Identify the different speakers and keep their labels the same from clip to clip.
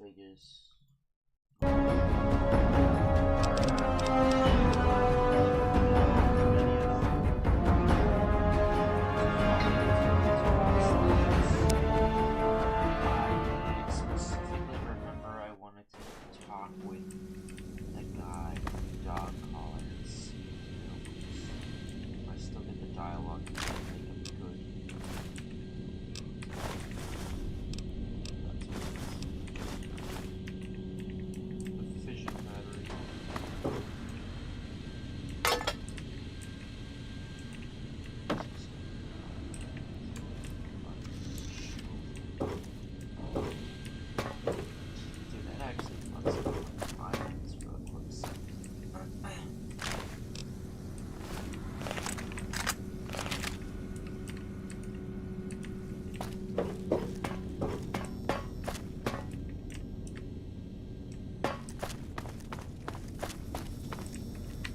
Speaker 1: figures. I specifically remember I wanted to talk with the guy from Dog Collar and see if I still get the dialogue and make him good. That's what it is. The fission battery. Dude, that actually fucks up my finance for a quick second.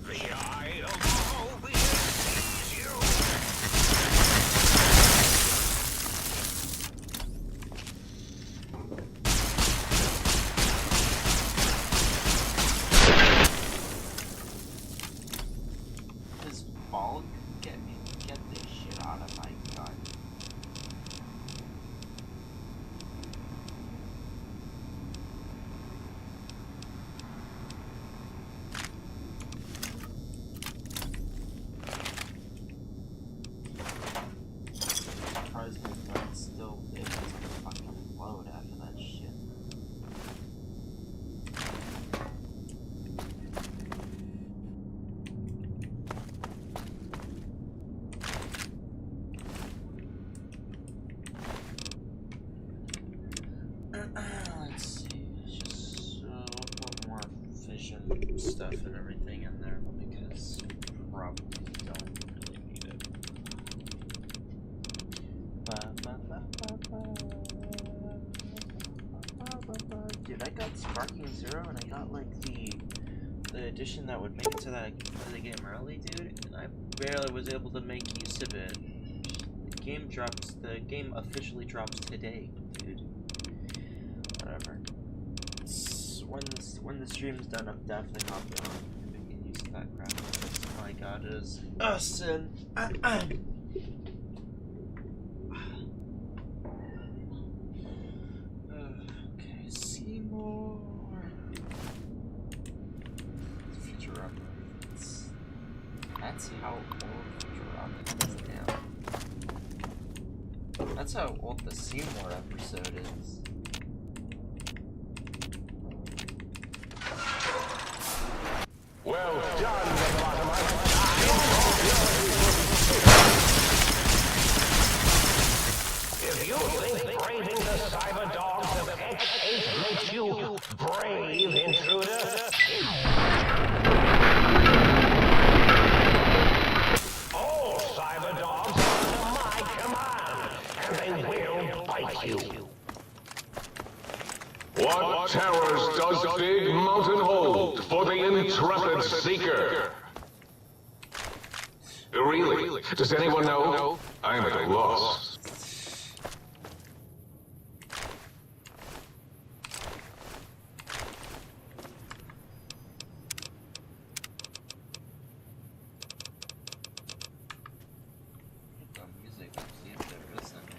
Speaker 2: The eye of all the sees you.
Speaker 1: Does Bulk get this shit out of my gun? Surprised my gun still able to fucking load after that shit. Let's see, just put more fission stuff and everything in there because probably don't really need it. Dude, I got Sparking Zero and I got like the edition that would make it so that I could play the game early, dude, and I barely was able to make use of it. The game officially drops today, dude. Whatever. When the stream's done, I'm definitely hopping on and making use of that crap. All I got is a sin. Okay, Seymour. Futurama. That's how old Futurama is now. That's how old the Seymour episode is.
Speaker 2: Well done, if you think braving the cyber dogs of X8 makes you brave, intruder, all cyber dogs are under my command, and they will bite you.
Speaker 3: What towers does Big Mountain hold for the intrepid seeker? Really? Does anyone know? I'm at a loss.
Speaker 1: The music, see if there is any.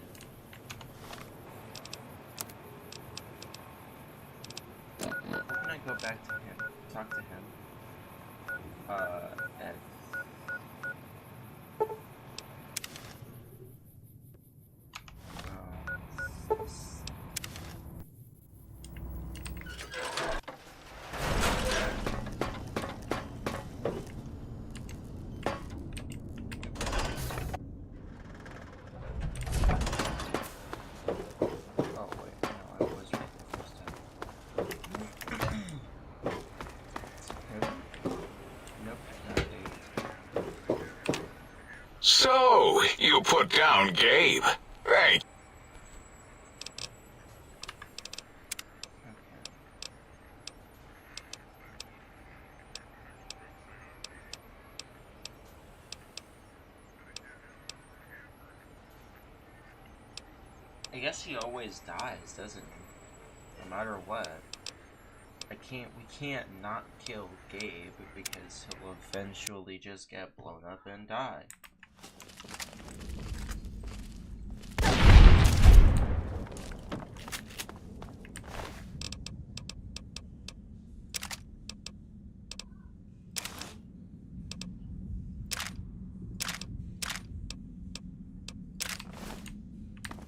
Speaker 1: I'm gonna go back to him, talk to him. Ed. Oh wait, no, I was right the first time. Nope, not eight.
Speaker 3: So, you put down Gabe. Right.
Speaker 1: I guess he always dies, doesn't he? matter what. We can't not kill Gabe because he'll eventually just get blown up and die.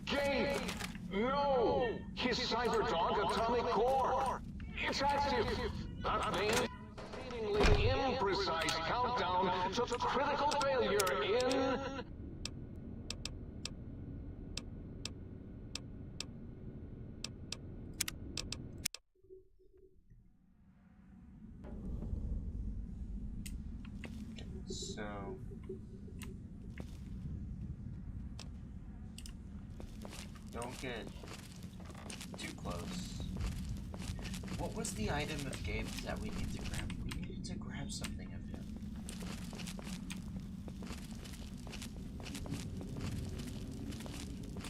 Speaker 3: Gabe! No! His Cyberdog atomic core! It's active! That means exceedingly imprecise countdown to critical failure in...
Speaker 1: So... don't get too close. What was the item of Gabe that we need to grab? We needed to grab something of him.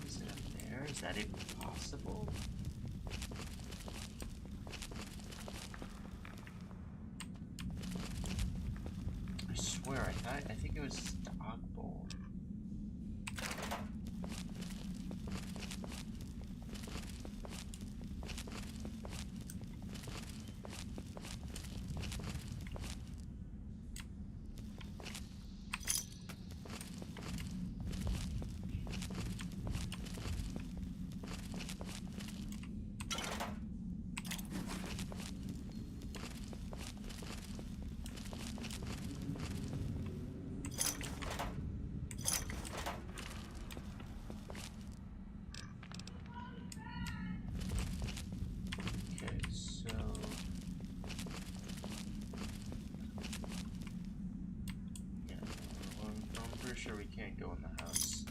Speaker 1: Is it up there? Is that even possible? I swear, I think it was Dogbolt. Sure we can't go in the house.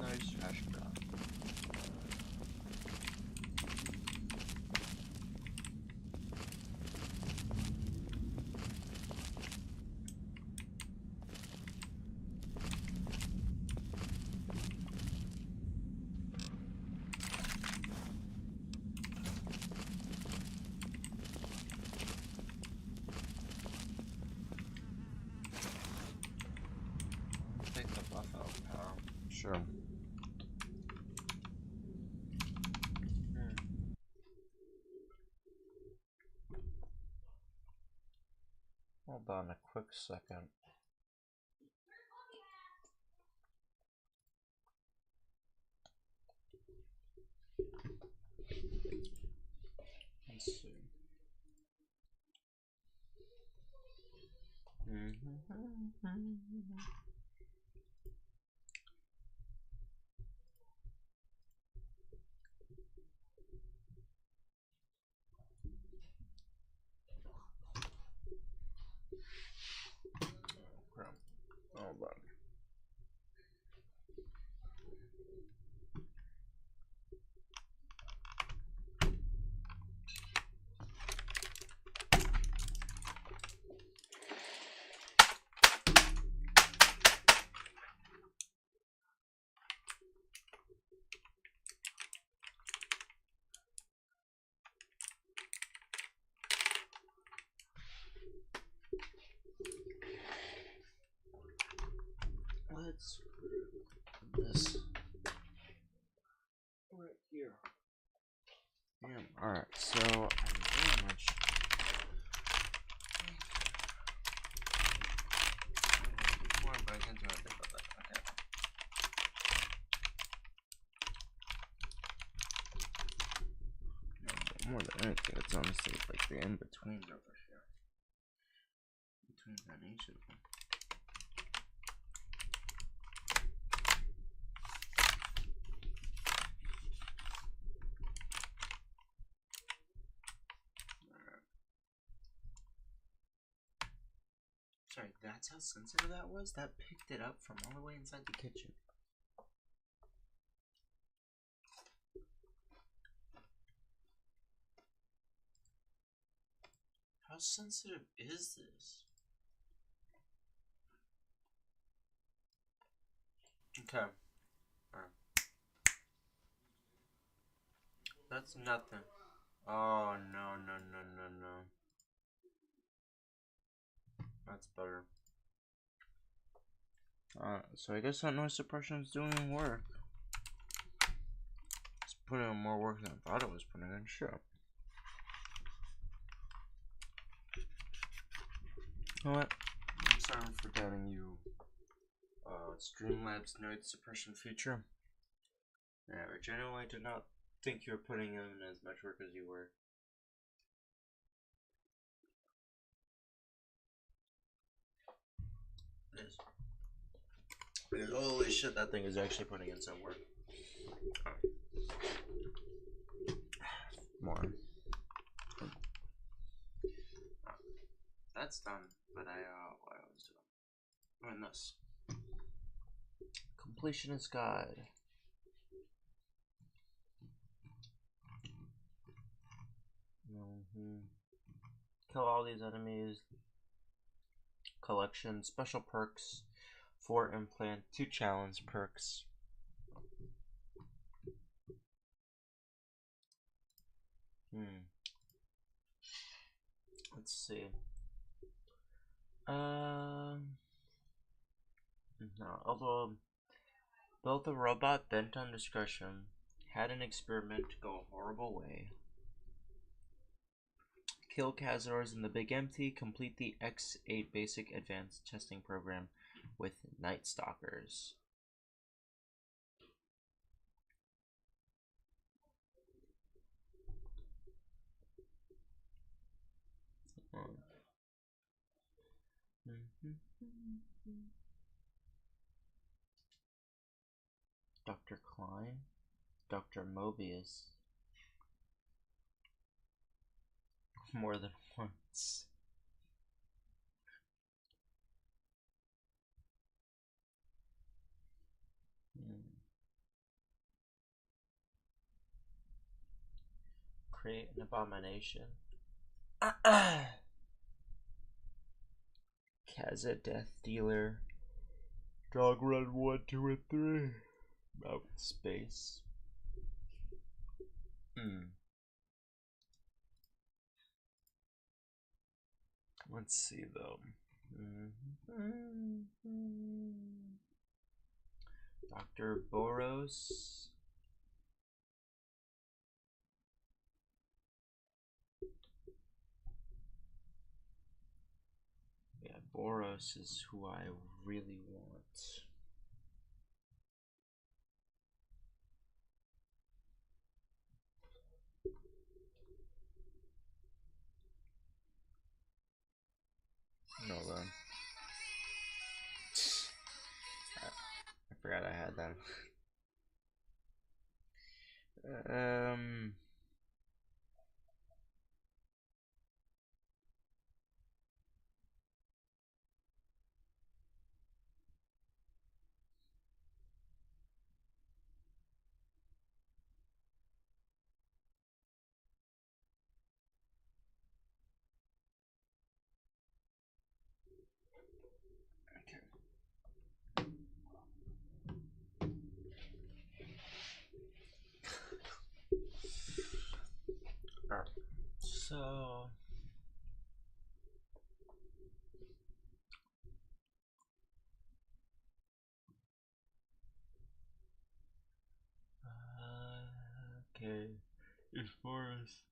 Speaker 1: Nice trash drop. Take the buff out, pal. Sure. Hold on a quick second. Let's see. Hold on. Let's put this right here. Damn. Alright, so I'm very much before I break into it, okay. More than anything, it's honestly like the in-between over here. Between that and each of them. Sorry, that's how sensitive that was? That picked it up from all the way inside the kitchen. How sensitive is this? Okay. Alright. That's nothing. Oh, no, no, no, no, no. That's better. So I guess that noise suppression is doing work. It's putting in more work than I thought it was putting in. Sure. You know what? I'm sorry for doubting you. Streamlabs noise suppression feature. Yeah, I genuinely did not think you were putting in as much work as you were. Holy shit, that thing is actually putting in some work. More. That's done, but what I was doing this. Completionist guide. Kill all these enemies. Collection. Special perks. 4 implant. 2 challenge perks. Let's see. No, although built a robot bent on discretion, had an experiment go a horrible way. Kill Khazars in the Big Empty, complete the X8 basic advanced testing program with Night Stalkers. Dr. Klein, Dr. Mobius. More than once. Create an abomination. Kaza Death Dealer. Dog Run 1, 2, and 3. Out space. Let's see though. Dr. Boros. Yeah, Boros is who I really want. No, then. I forgot I had that. So okay. If Boris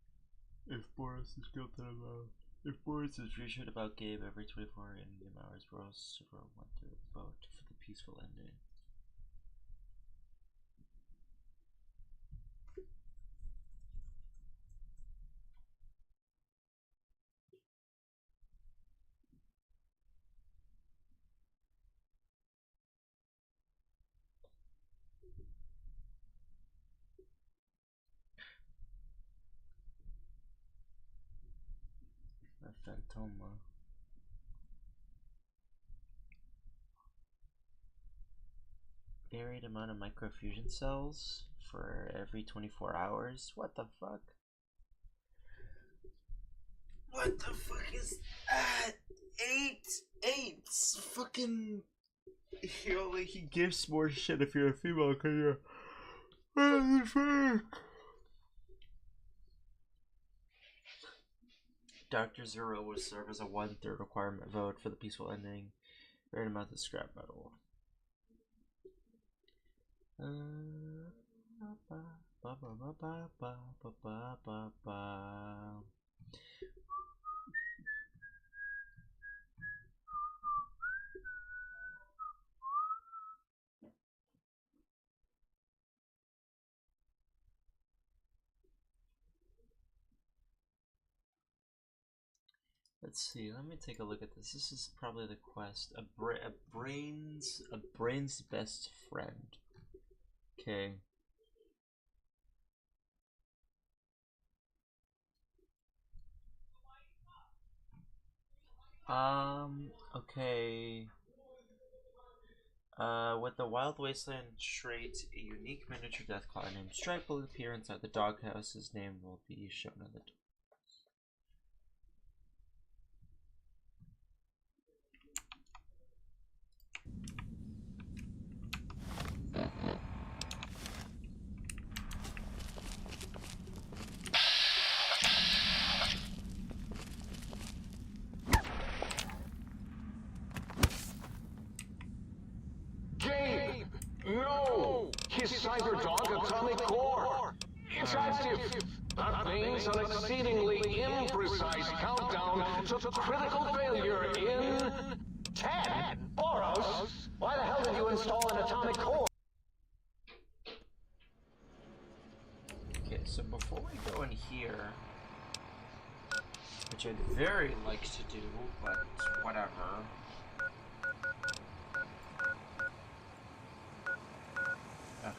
Speaker 1: is guilty about if Boris is reassured about Gabe every 24 in-game hours, Boris will want to vote for the peaceful ending. A Phantoma. generate amount of microfusion cells for every 24 hours. What the fuck? What the fuck is that? Eight fucking. He gives more shit if you're a female, cause you're. What the fuck? Dr. Zero would serve as a 1/3 requirement vote for the peaceful ending. Great amount of scrap metal. Let's see. Let me take a look at this. This is probably the quest. A brain's best friend. Okay. Okay. With the Wild Wasteland trait, a unique miniature Deathclaw named Stripe will appear inside the doghouse. His name will be shown on the door.
Speaker 3: Gabe! No! His Cyberdog atomic core! It's active! That means an exceedingly imprecise countdown to critical failure in 10!
Speaker 2: Boros, why the hell did you install an atomic core?
Speaker 1: Okay, so before we go in here, which I'd very like to do, but whatever.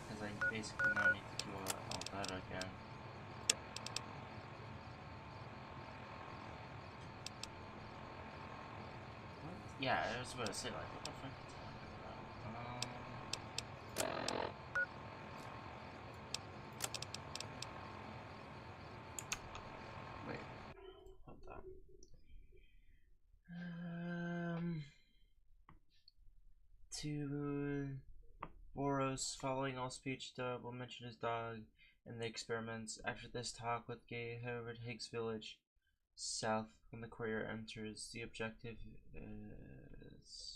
Speaker 1: Because I basically now need to do all that again. What? Yeah, I was about to say, like, what the fuck is that about? Wait, hold on. To Boros, following all speech, will mention his dog and the experiments. After this talk with Gay, however, Higgs Village, south when the courier enters, the objective is.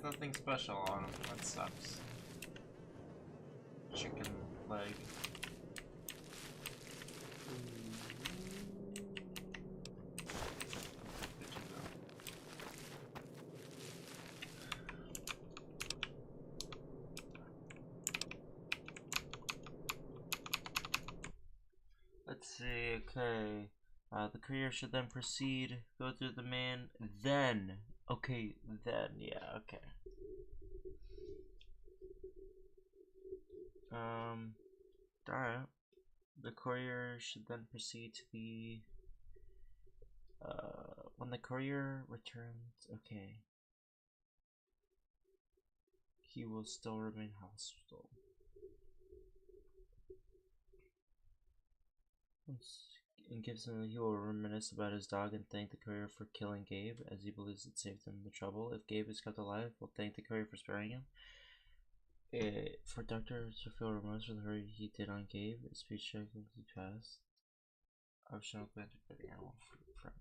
Speaker 1: Nothing special on him. That sucks. Chicken leg. let's see, okay. The courier should then proceed, go through the man, then. Okay, then, yeah, okay. Alright. The courier should then proceed to the, when the courier returns, okay. He will still remain hostile. And gives him, he will reminisce about his dog and thank the courier for killing Gabe, as he believes it saved him the trouble. If Gabe is kept alive, we'll thank the courier for sparing him. For Doctor to feel remorse for the hurt he did on Gabe, his speech check will be passed. Optional granted by the animal friend.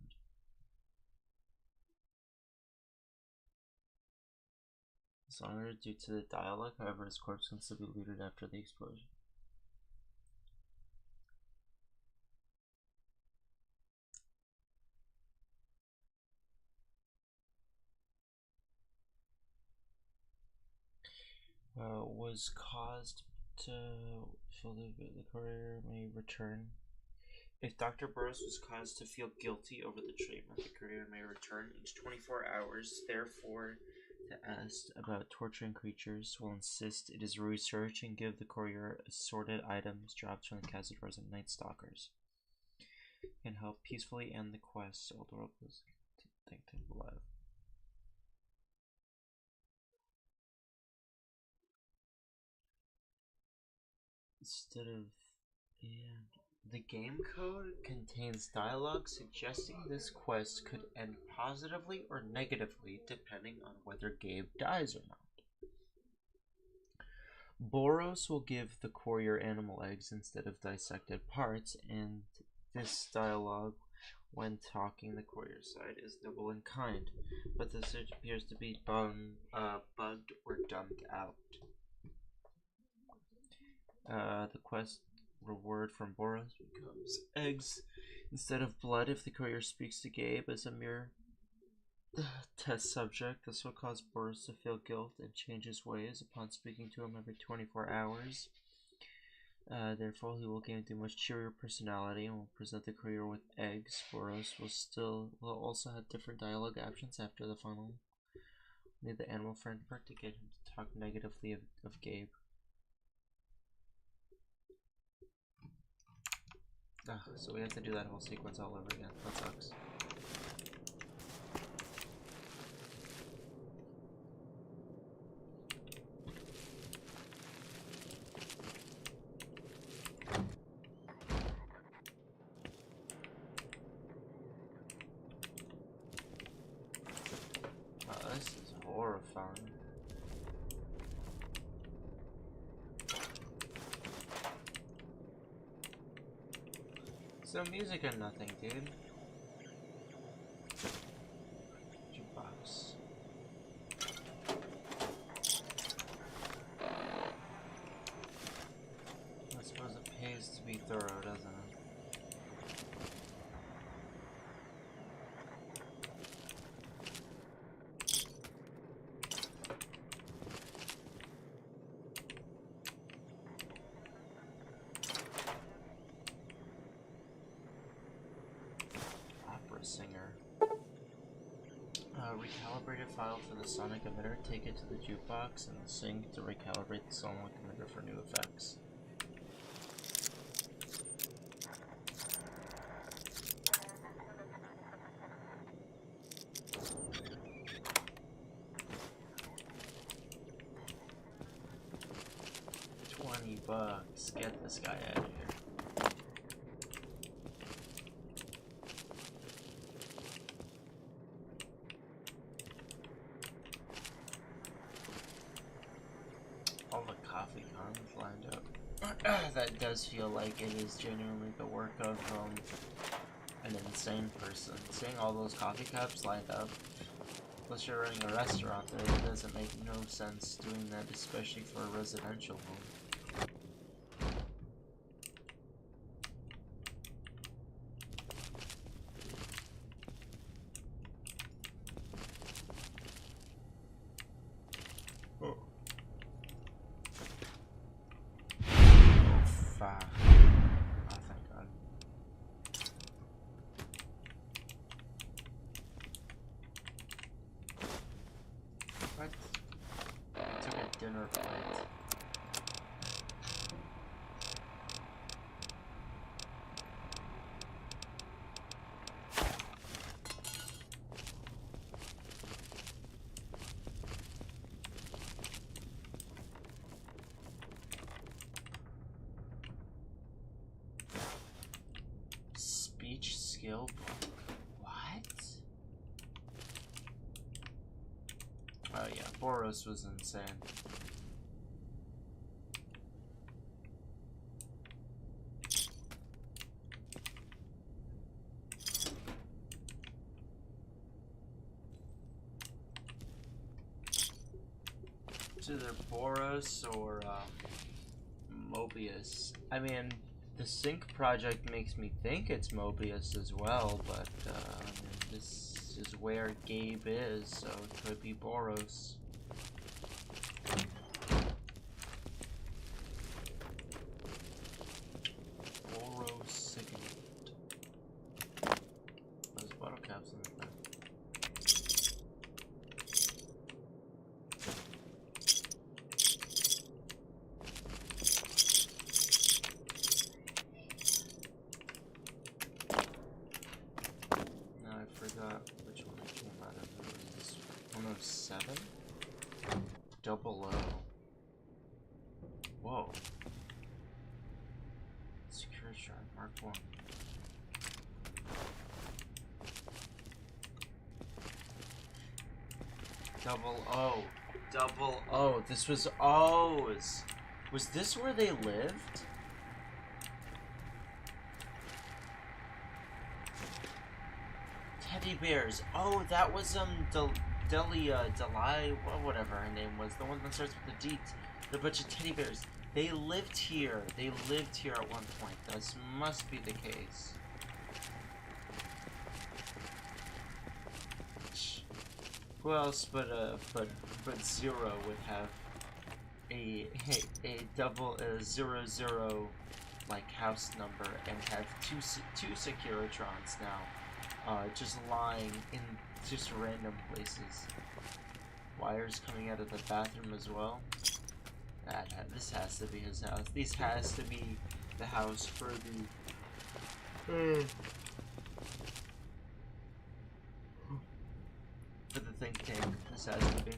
Speaker 1: Dishonored due to the dialogue, however, his corpse can still be looted after the explosion. Was caused to feel the courier may return. If Dr. Burroughs was caused to feel guilty over the treatment, the courier may return each 24 hours. Therefore, the asked about torturing creatures will insist it is research and give the courier assorted items dropped from the cazadors and night stalkers. Can help peacefully end the quest. Old world was think alive. Instead of, and the game code contains dialogue suggesting this quest could end positively or negatively depending on whether Gabe dies or not. Boros will give the courier animal eggs instead of dissected parts, and this dialogue, when talking the courier side, is noble and kind, but this appears to be bugged or dumbed out. The quest reward from Boros becomes eggs instead of blood if the courier speaks to Gabe as a mere test subject. This will cause Boros to feel guilt and change his ways upon speaking to him every 24 hours. Therefore, he will gain a much cheerier personality and will present the courier with eggs. Boros will also have different dialogue options after the final. Need the animal friend perk to get him to talk negatively of Gabe. So we have to do that whole sequence all over again. That sucks. Oh, this is horrifying. So music and nothing, dude. Jukebox. I suppose it pays to be thorough, doesn't it? Singer. Recalibrated file for the sonic emitter. Take it to the jukebox and sing to recalibrate the sonic emitter for new effects. $20. Get this guy out of here. Lined up. That does feel like it is genuinely the work of an insane person. Seeing all those coffee cups lined up, unless you're running a restaurant there, it doesn't make no sense doing that, especially for a residential home. Oh, thank God. yeah, Boros was insane. It's either Boros or Mobius. I mean, the Sync project makes me think it's Mobius as well, but I mean, this is where Gabe is, so it could be Boros. Boros Signet. There's bottle caps in there. Which one it came out of. It was this 107? Double O. Whoa. Secure Shrine Mark 1. Double O. Double O. This was O's. Was this where they lived? Teddy bears. Oh, that was Delia, whatever her name was. The one that starts with the D. The bunch of teddy bears. They lived here. They lived here at one point. This must be the case. Who else but Zero would have a double 00 like house number and have two Securitrons now. Just lying in just random places. Wires coming out of the bathroom as well. This has to be his house. This has to be the house for the think tank. This has to be.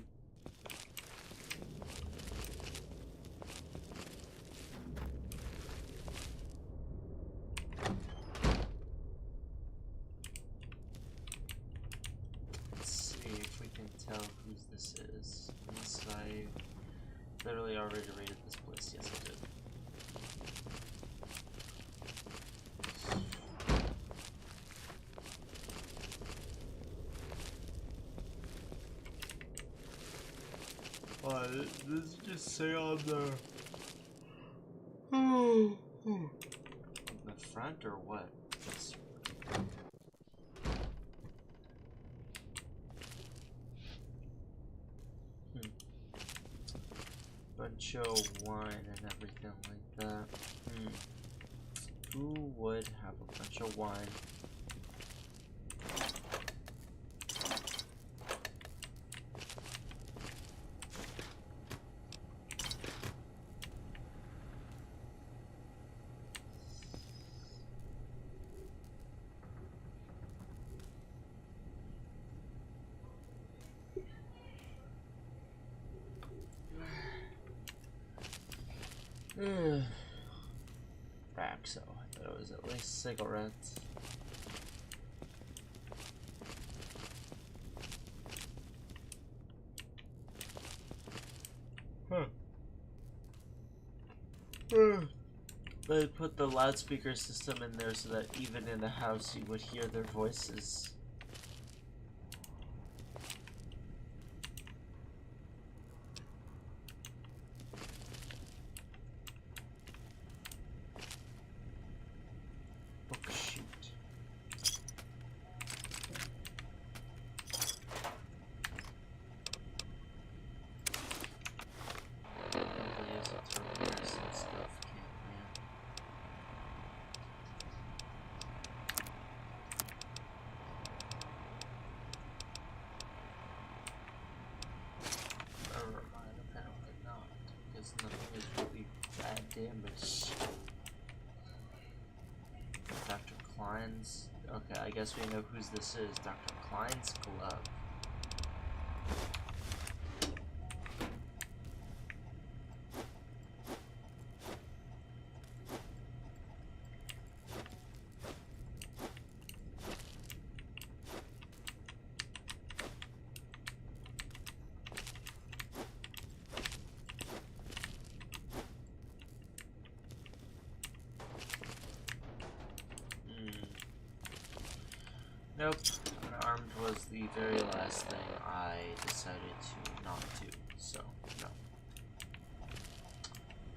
Speaker 1: Tell whose this is. Unless I literally already rated this place. Yes, I did. Does it just say on the front or what? Bunch of wine and everything like that. Who would have a bunch of wine? Back, so I thought it was at least cigarettes. They put the loudspeaker system in there so that even in the house you would hear their voices. Dr. Klein's. Okay, I guess we know whose this is. Dr. Klein's glove. Nope. Unarmed was the very last thing I decided to not do, so no.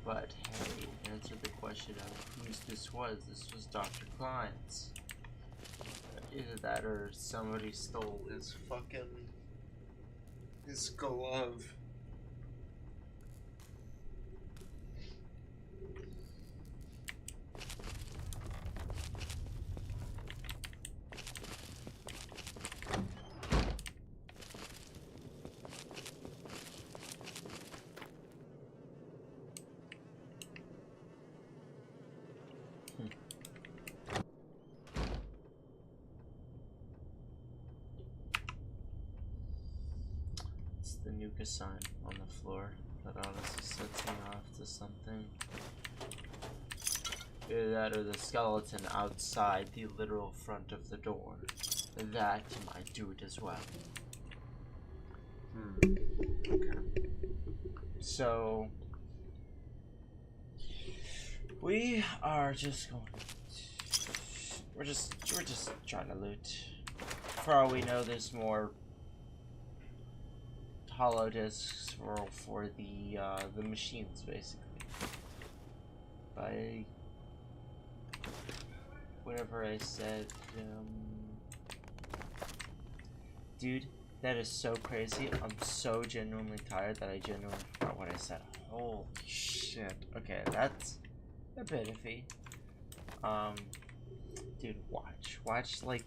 Speaker 1: But hey, answer the question of whose this was. This was Dr. Klein's. Either that or somebody stole his glove. The Nuka sign on the floor that honestly sets me off to something. Either that or the skeleton outside the literal front of the door. That might do it as well. Okay. So we are just going. We're just trying to loot. For all we know, there's more hollow discs for the machines, basically. By whatever I said, dude, that is so crazy. I'm so genuinely tired that I genuinely forgot what I said. Holy shit. Okay, that's a bit iffy. Dude, watch like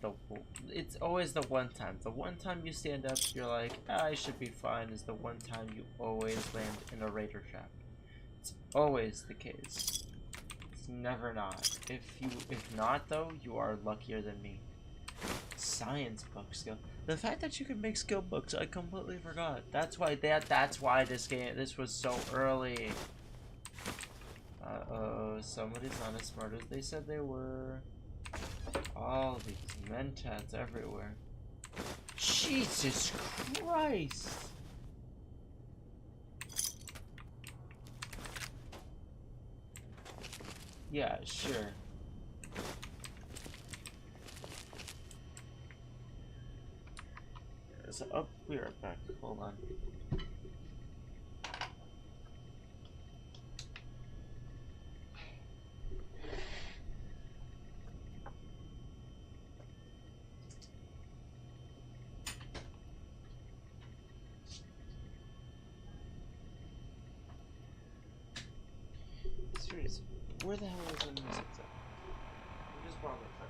Speaker 1: it's always the one time. The one time you stand up, you're like, I should be fine, is the one time you always land in a raider trap. It's always the case. It's never not. If not though, you are luckier than me. Science book skill. The fact that you can make skill books, I completely forgot. That's why this was so early. Uh-oh, somebody's not as smart as they said they were. All these mentats everywhere. Jesus Christ! Yeah, sure. So, oh, we are back. Hold on. Seriously, where the hell is the music at? We just brought it back.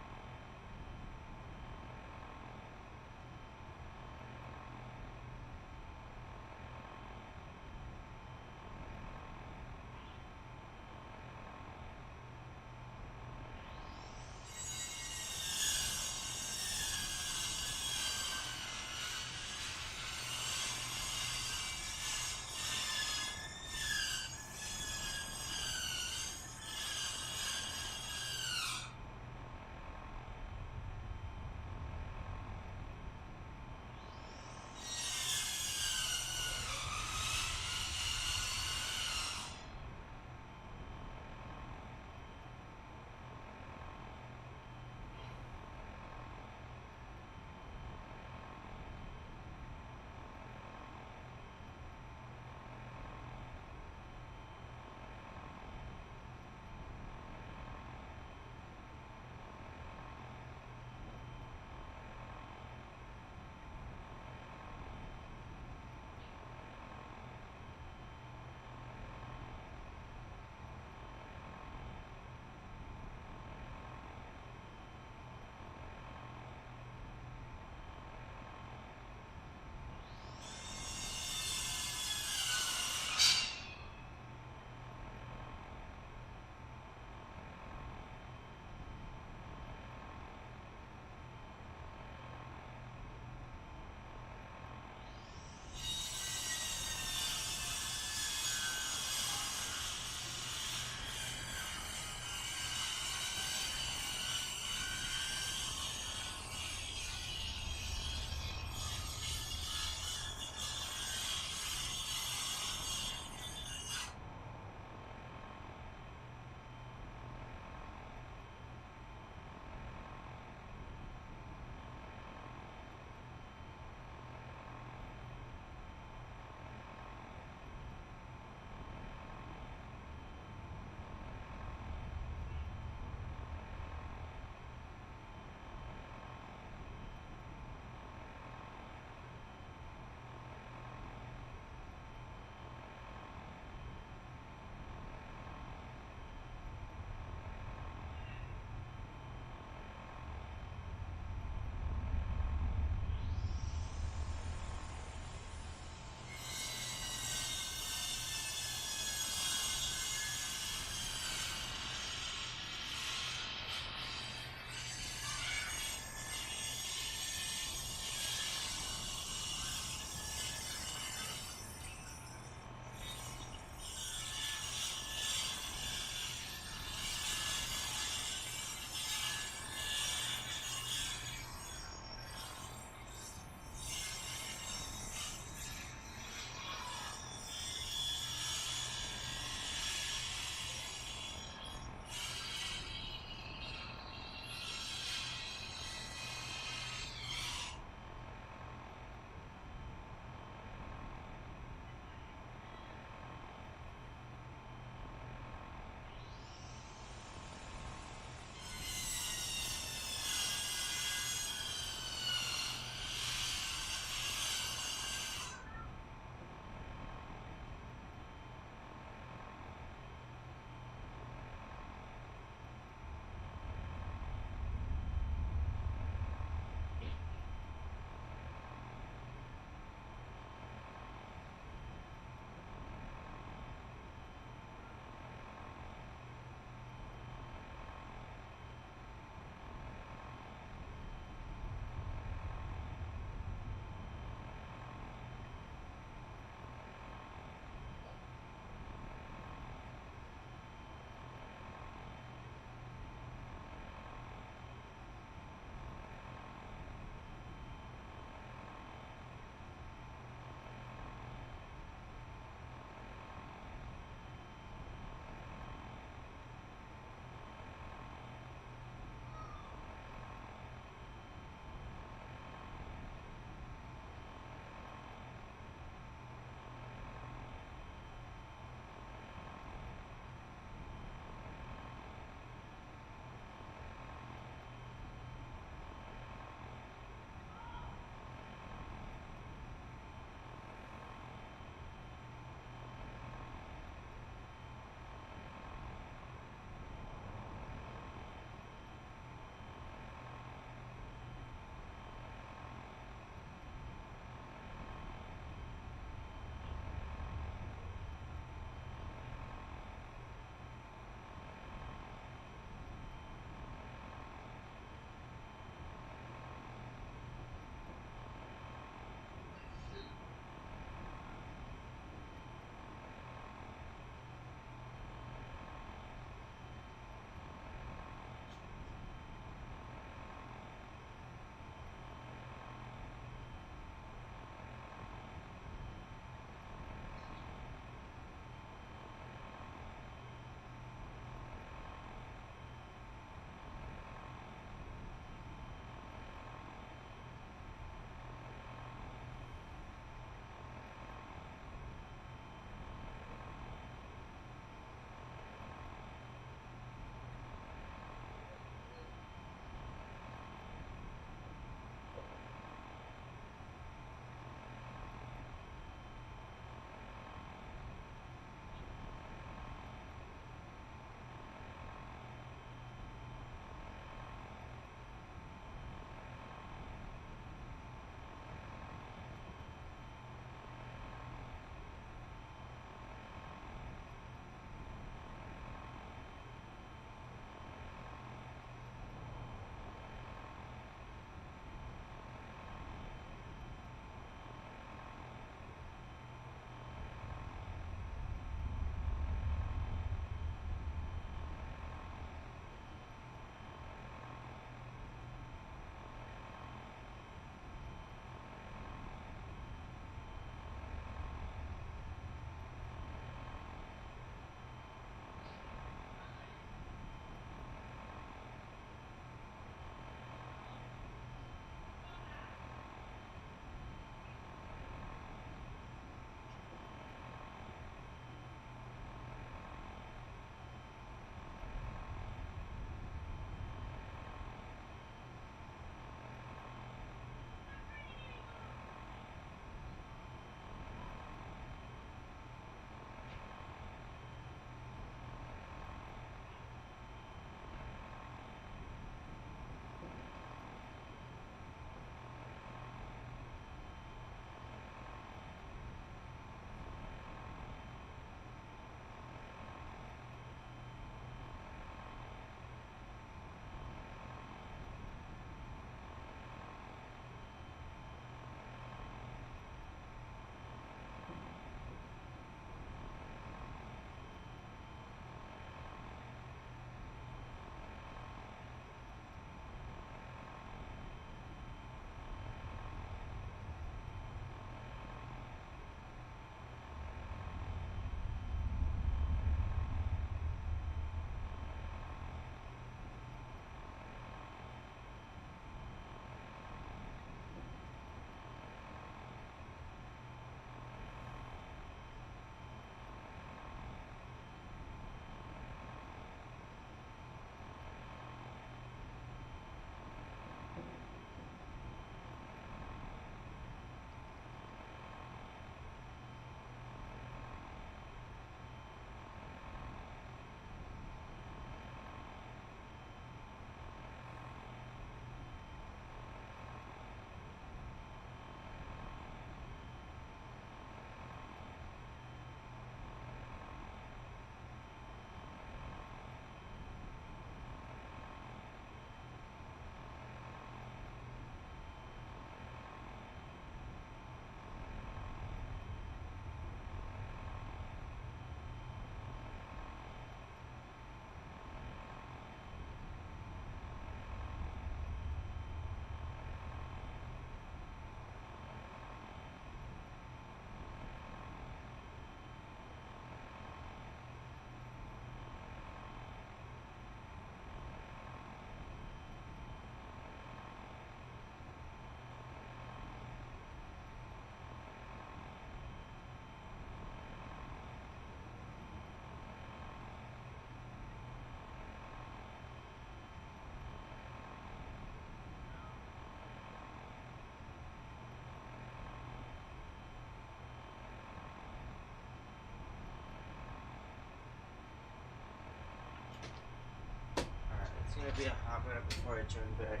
Speaker 1: gonna be a hot minute before I turn back.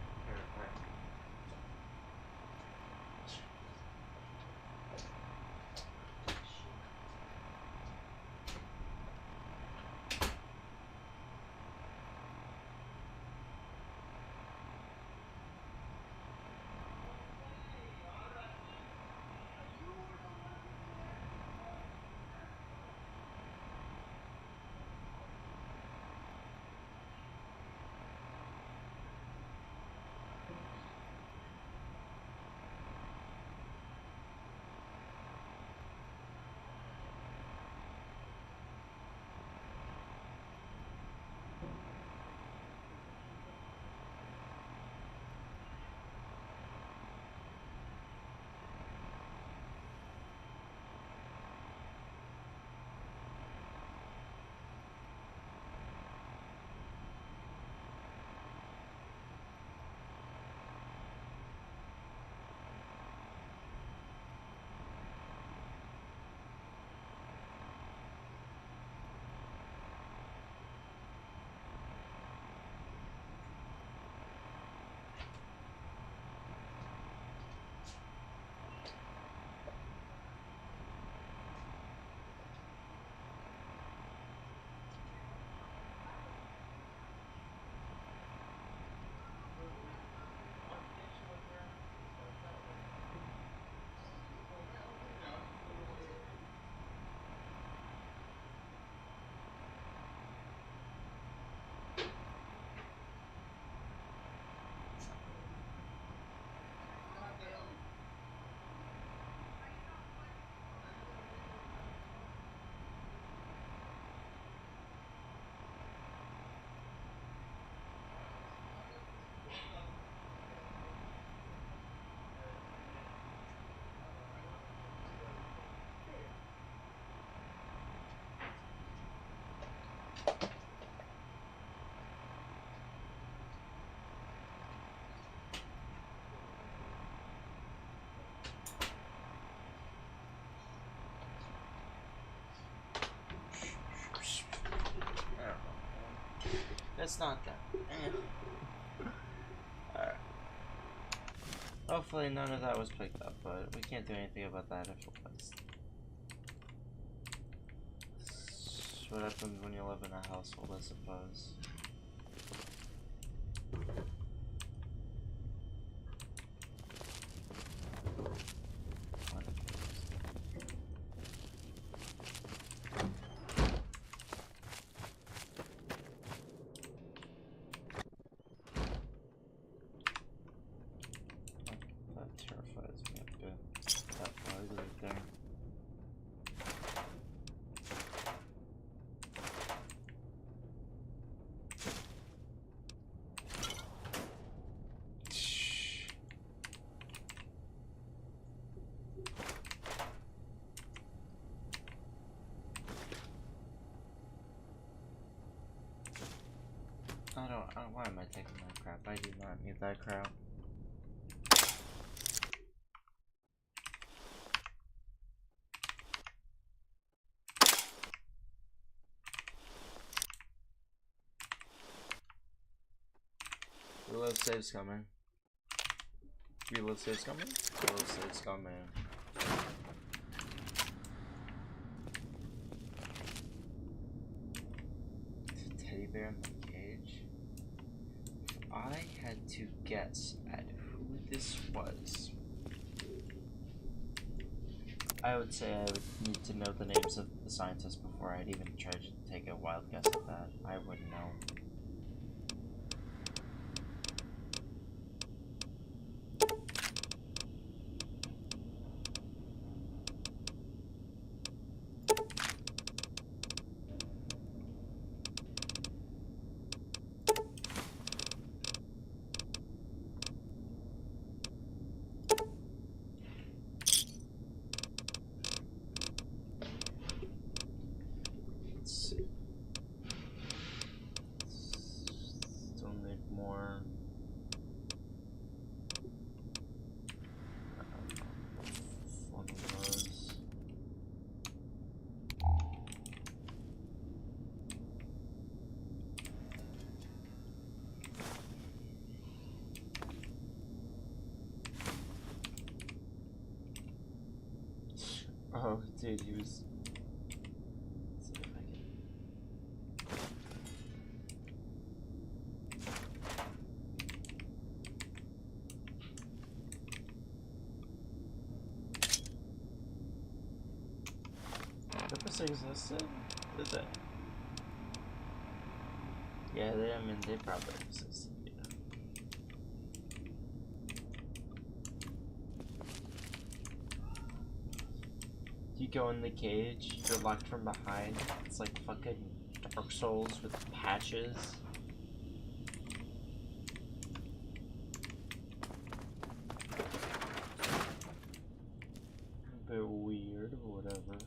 Speaker 1: It's not that. Alright. Hopefully none of that was picked up, but we can't do anything about that if it was. It's what happens when you live in a household, I suppose. Why am I taking that crap? I do not need that crap. Reload save's coming. Reload save's coming. Reload save's coming. Teddy bear in the cage. I had to guess at who this was. I would say I would need to know the names of the scientists before I'd even try to take a wild guess at that. I wouldn't know. Dude, he was. Let's see if I can. Purpose existed? What is it? Yeah, I mean, they probably existed, yeah. You go in the cage, you're locked from behind. It's like fucking Dark Souls with patches. A bit weird, but whatever.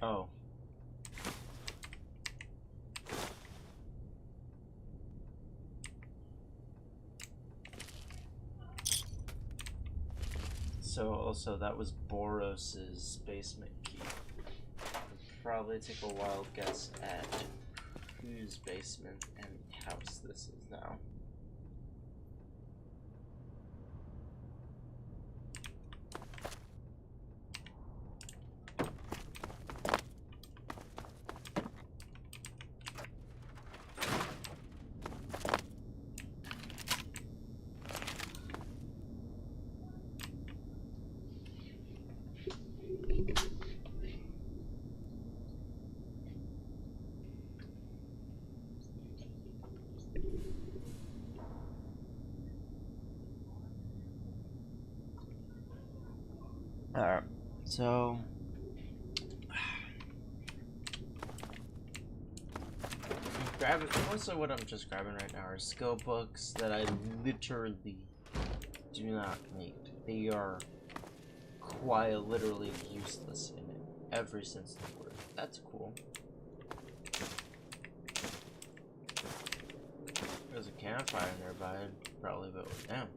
Speaker 1: Oh. So also that was Boros's basement key. I'd probably take a wild guess at whose basement and house this is now. Alright, so mostly what I'm just grabbing right now are skill books that I literally do not need. They are quite literally useless in every sense of the word. That's cool. There's a campfire nearby, I'd probably vote with them.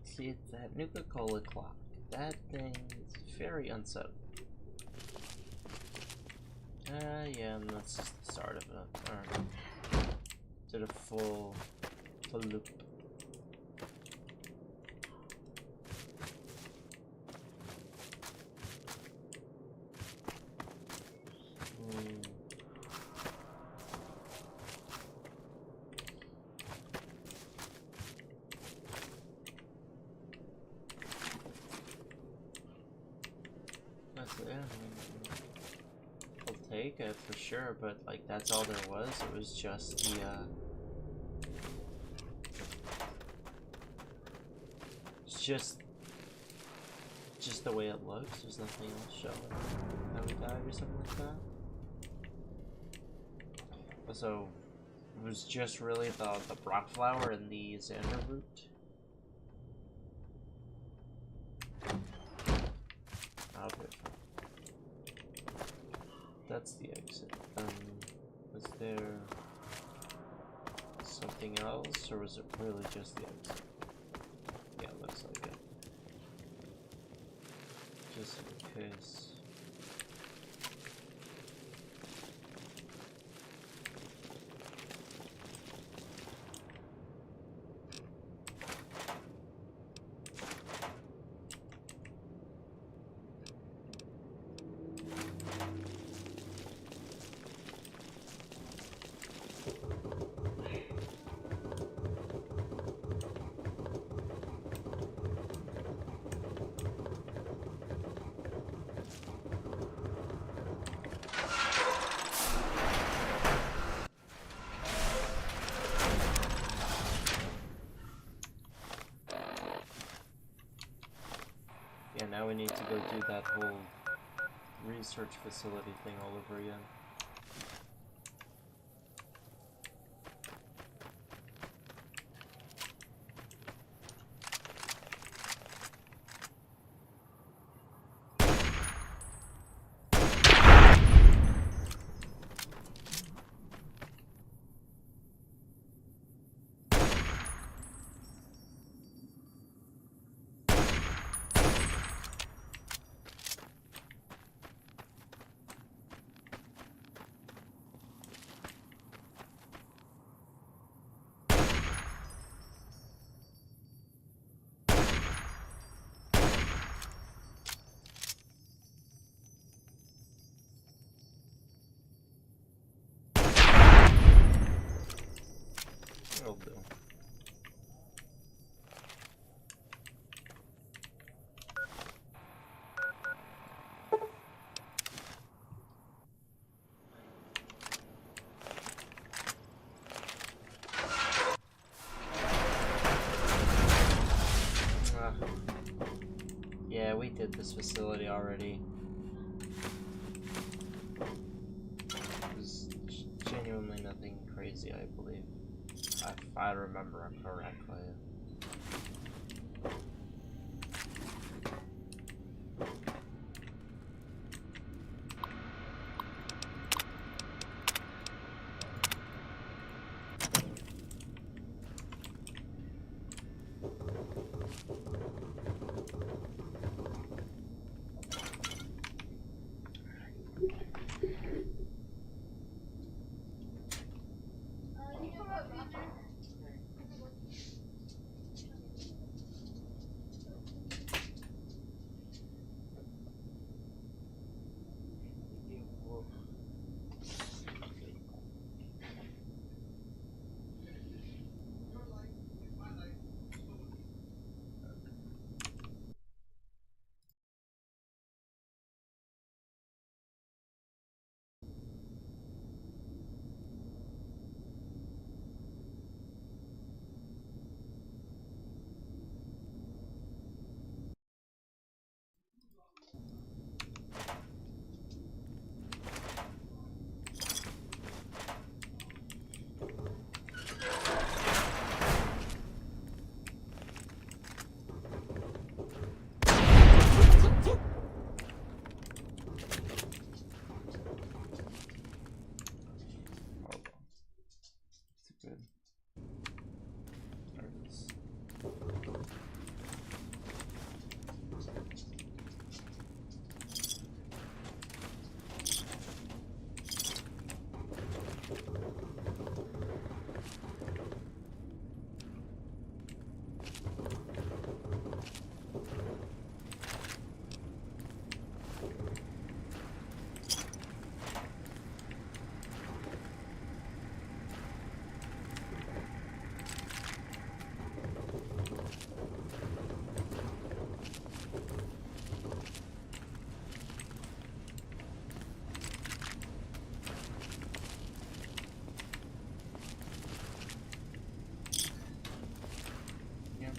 Speaker 1: See, it's that Nuka-Cola clock. That thing is very unsettling. Yeah, and that's just the start of it. Alright. Did a full loop. That's it. I'll take it for sure, but like that's all there was. It was just the it's just the way it looks. There's nothing else showing how we died or something like that. Also, it was just really the rock flower and the Xander root. Okay. That's the exit. Was there something else, or was it really just the exit? Yeah, looks like it. Just in case. Yeah, now we need to go do that whole research facility thing all over again.
Speaker 4: we did this facility already. There's genuinely nothing crazy, I believe. If I remember correctly.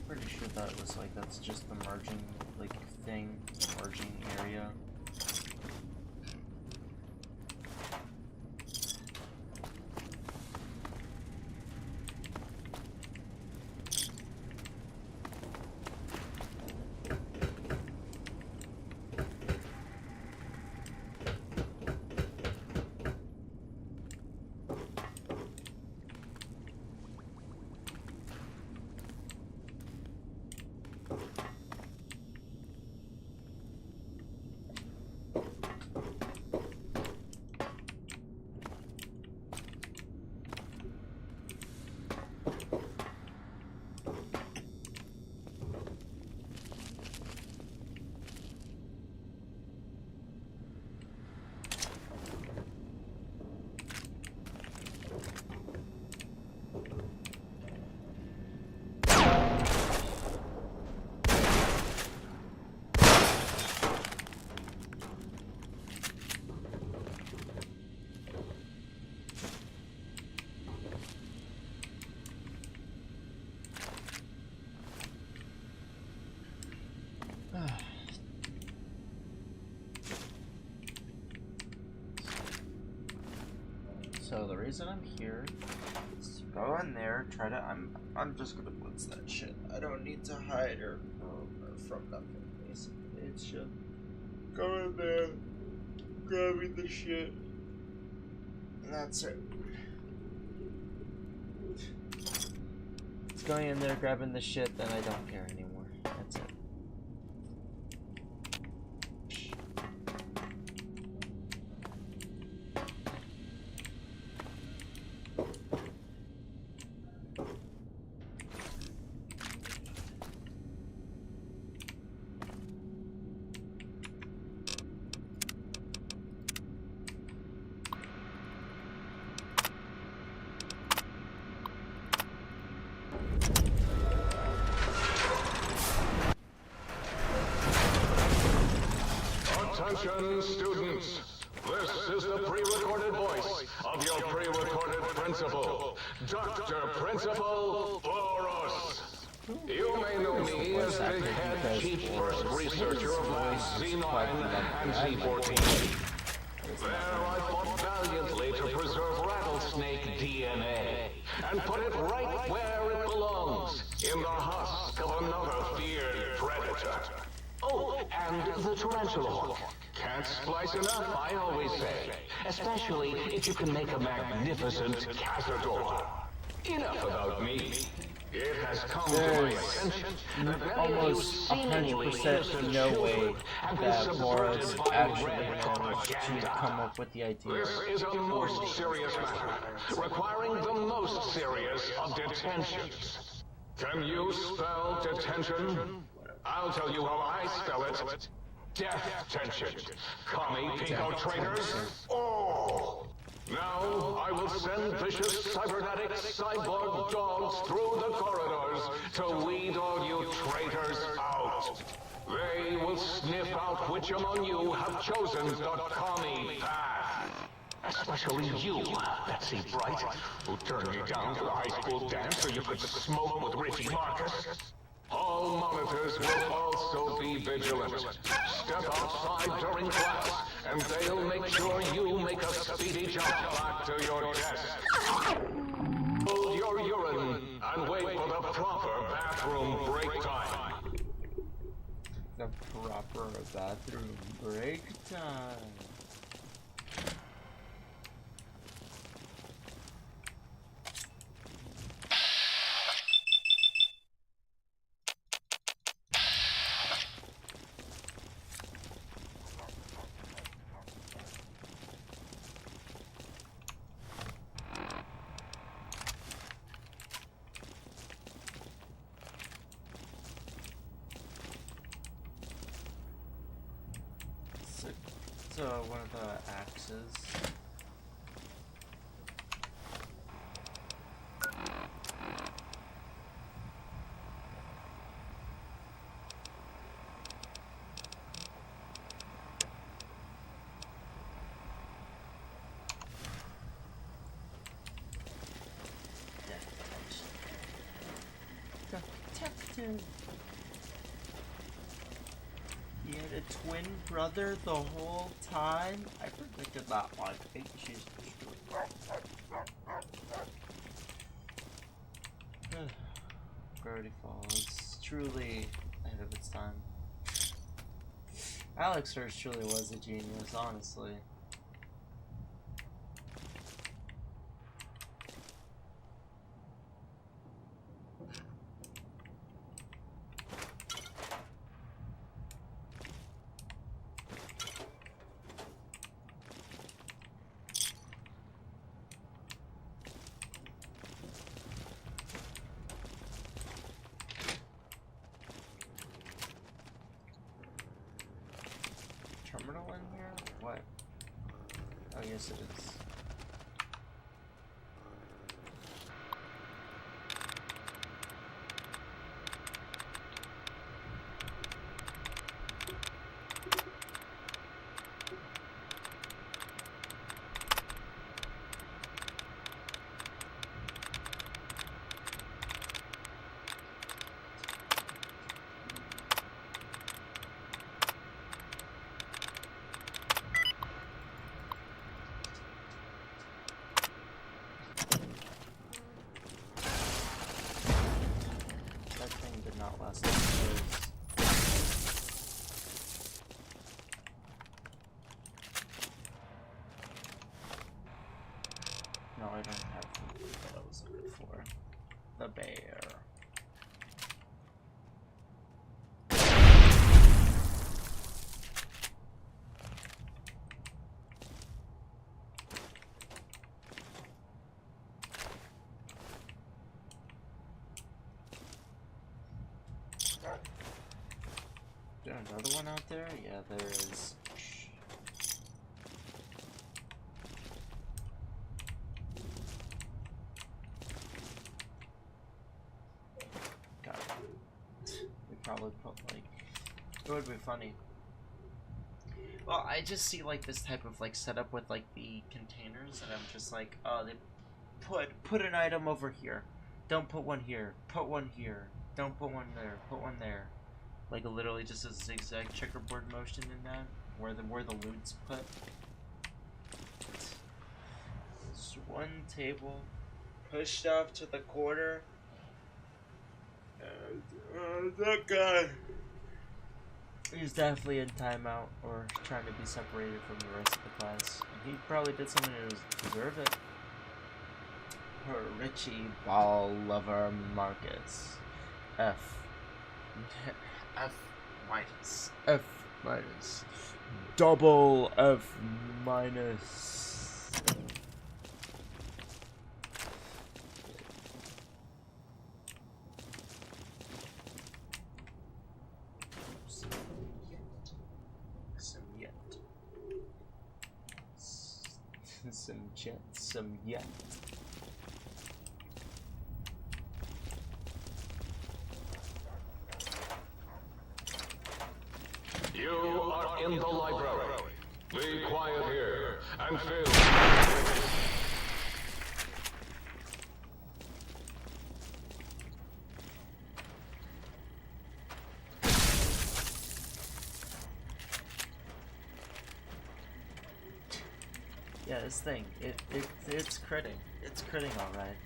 Speaker 4: Pretty sure that was like, that's just the merging like thing, merging area. So the reason I'm here is to go in there, try to. I'm just gonna blitz that shit. I don't need to hide or from nothing. Basically, it's just go in there, grabbing the shit, and that's it. It's going in there, grabbing the shit, then I don't care anymore. That's it.
Speaker 3: Attention, students. This is the pre-recorded voice of your pre-recorded principal, Dr. Principal Boros. You may know me as the head chief first researcher of Labs Z9 and Z14. There I fought valiantly to preserve rattlesnake DNA and put it right where it belongs, in the husk of another feared predator. Oh, and the tarantula hawk. Can't splice enough, I always say. Especially if you can make a magnificent cazador. Enough about me. It has come to my attention that many of you seemingly
Speaker 4: 100%
Speaker 3: innocent
Speaker 4: no way
Speaker 3: children have been
Speaker 4: that Morris
Speaker 3: subverted by
Speaker 4: actually
Speaker 3: red
Speaker 4: managed to
Speaker 3: propaganda.
Speaker 4: come up with the idea.
Speaker 3: This is a most serious matter, requiring the most serious of detentions. Can you spell detention? I'll tell you how I spell it. Death tension. Commie pinko traitors. Oh! Now, I will send vicious cybernetic cyborg dogs through the corridors to weed all you traitors out. They will sniff out which among you have chosen the commie path. Especially you, Betsy Bright, who turned me down to the high school dance so you could smoke with Richie Marcus. All monitors will also be vigilant. Step outside during class, and they'll make sure you make a speedy jump back to your desk. Hold your urine and wait for the proper bathroom break time.
Speaker 4: The proper bathroom break time. So one of the axes. Detective. He had a twin brother the whole time? I predicted that one. I think she's Gravity Falls. Truly ahead of its time. Alex Hirsch truly was a genius, honestly. Terminal in here? What? Oh, yes it is. Not last episodes. No, I don't have what I was looking for. The bear. Is there another one out there? Yeah, there is. Got it. We probably put like. It would be funny. Well, I just see like this type of like setup with like the containers, and I'm just like, oh, they put an item over here. Don't put one here. Put one here.
Speaker 1: Don't put one there. Put one there. Like literally just a zigzag checkerboard motion in that, where the loot's put. Just one table pushed off to the corner. And, that guy. He's definitely in timeout or trying to be separated from the rest of the class. And he probably did something to deserve it. Her Richie Ball Lover Marcus. F minus. F minus. Double F minus. Some yet.
Speaker 3: You are in the library. Be quiet here and feel.
Speaker 1: Yeah, this thing, it's critting. It's critting alright.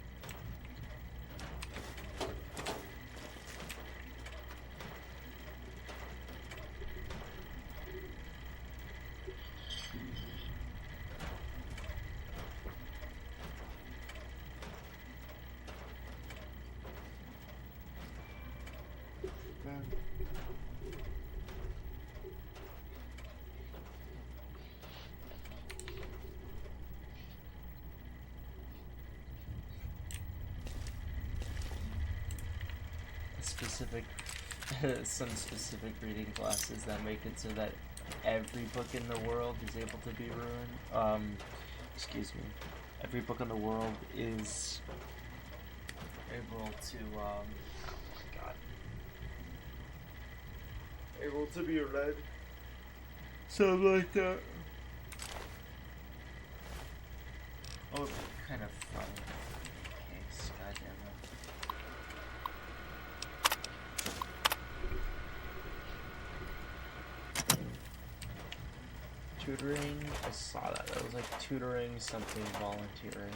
Speaker 1: Some specific reading classes that make it so that every book in the world is able to be ruined. Excuse me. Every book in the world is able to, oh my god. Able to be read. Something like that. Oh, kind of funny. Case, goddamn it. Tutoring, I saw that. That was like tutoring something volunteering.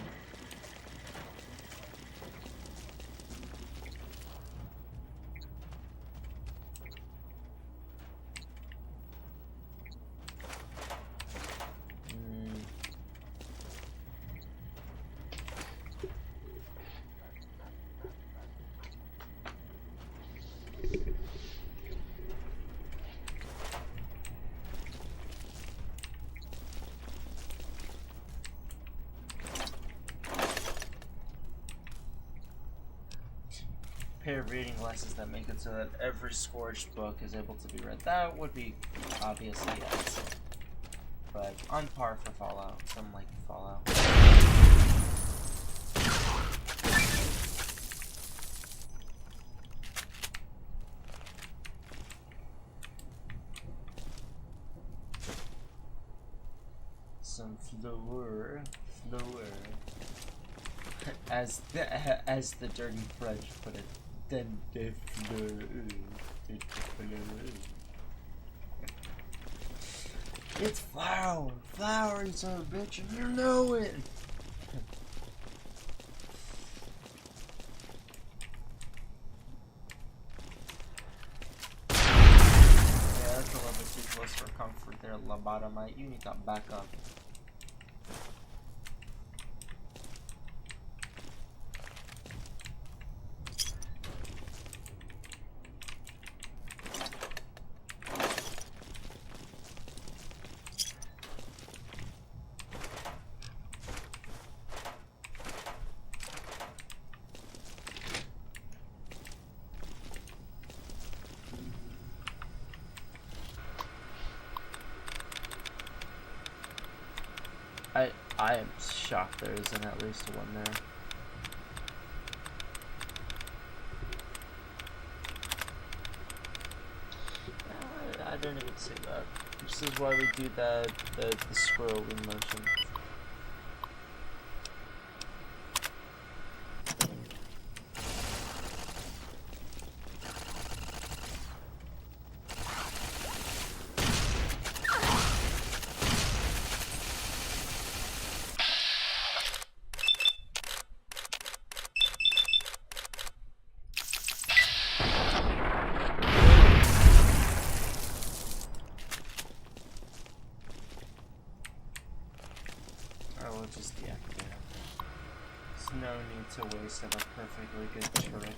Speaker 1: Pair of reading glasses that make it so that every Scorched book is able to be read. That would be obviously yes. But on par for Fallout. Something like Fallout. Some floor. As the dirty French put it, then de fleur. It's flour, flour, you son of a bitch, and you know it. Yeah, that's a little bit too close for comfort there, lobotomite. You need to back up. I am shocked there isn't at least one there. I didn't even see that. This is why we do the scrolling motion.
Speaker 4: to waste of a perfectly good turret.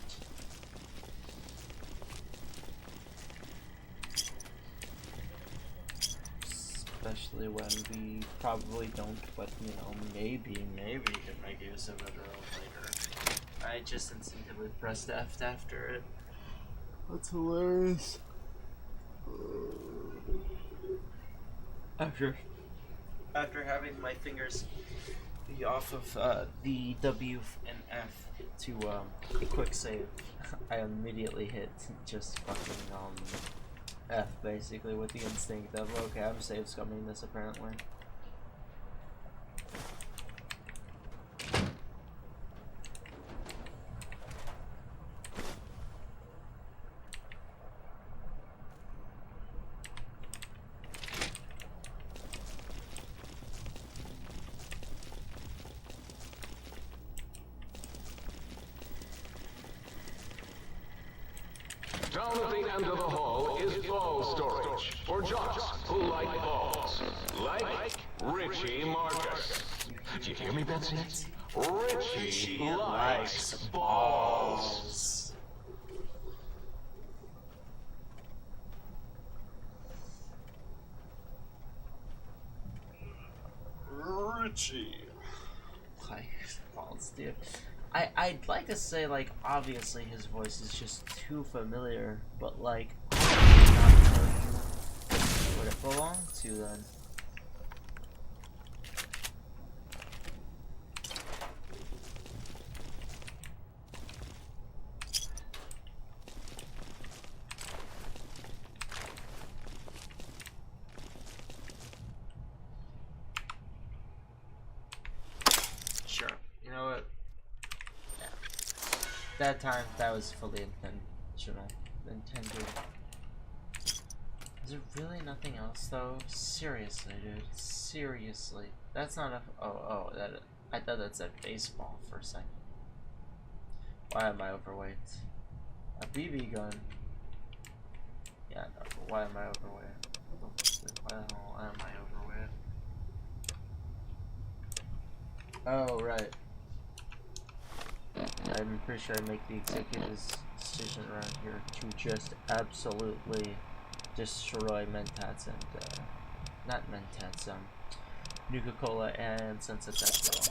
Speaker 4: Especially when we probably don't, but you know, maybe can make use of it later. I just instinctively pressed F after it. That's hilarious. After having my fingers be off of the W and F to a quick save, I immediately hit just fucking F basically with the instinct of, okay, I'm save scumming this apparently.
Speaker 3: Down at the end of the hall is ball storage for jocks who like balls. Like Richie Marcus. Do you hear me, Betsy? Richie likes balls.
Speaker 4: Richie. Like, balls, dude. I'd like to say, like, obviously his voice is just too familiar, but, like, I'm not certain what it belonged to then. Sure. You know what? That time, that was fully intended. Is there really nothing else though? Seriously, dude. Seriously. That's not a. I thought that said baseball for a second. Why am I overweight? A BB gun. Yeah, no, but why am I overweight? Why the hell am I overweight? Oh, right. I'm pretty sure I make the executive's decision around here to just absolutely destroy Mentats and, not Mentats, Nuka-Cola and Sunset Festival.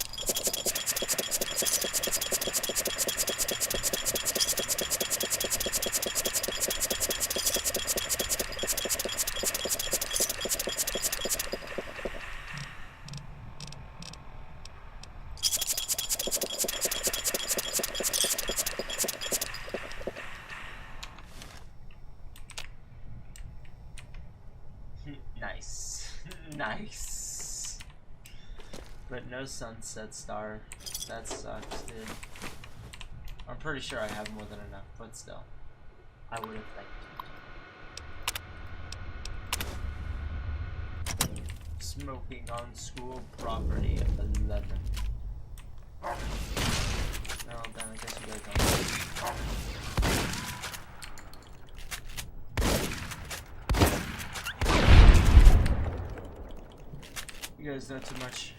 Speaker 4: Nice. Nice. But no Sunset Star. That sucks, dude. I'm pretty sure I have more than enough, but still. I would have liked it. Smoking on school property 11. Well, then I guess you guys don't. You guys know too much.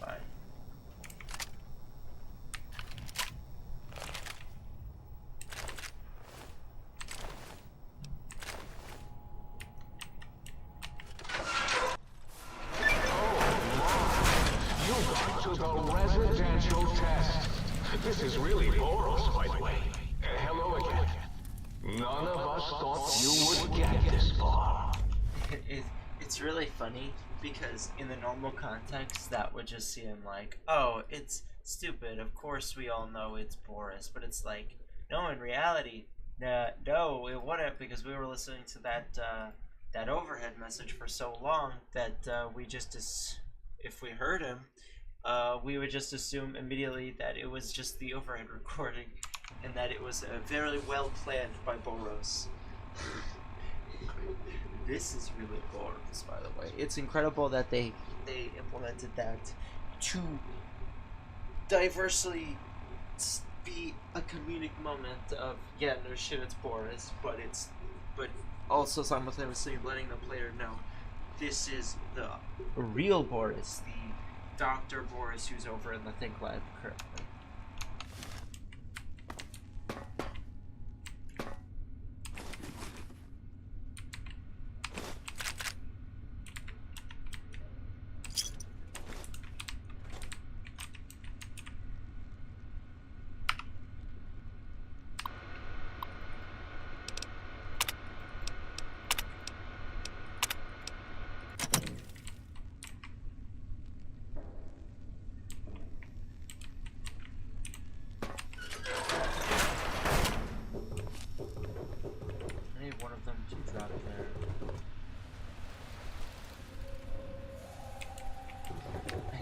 Speaker 4: Bye.
Speaker 3: You got to the residential test. This is really Boros, by the way. Hello again. None of us thought you would get this far.
Speaker 4: It's really funny because in the normal context that would just seem like, oh, it's stupid, of course we all know it's Boris, but it's like, no, in reality, no, it wouldn't, because we were listening to that overhead message for so long that we just, if we heard him, we would just assume immediately that it was just the overhead recording and that it was very well planned by Boros. This is really Boros, by the way. It's incredible that they implemented that to diversely be a comedic moment of, yeah, no shit, it's Boris, but also simultaneously letting the player know this is the real Boris, the Dr. Boris who's over in the Think Lab currently.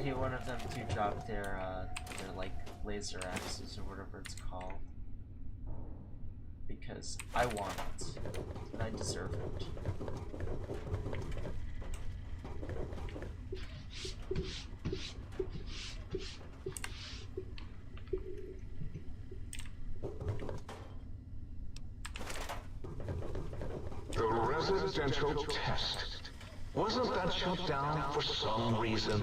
Speaker 4: need one of them to drop their like laser axes or whatever it's called. Because I want it. And I deserve it.
Speaker 3: The residential test. Wasn't that shut down for some reason?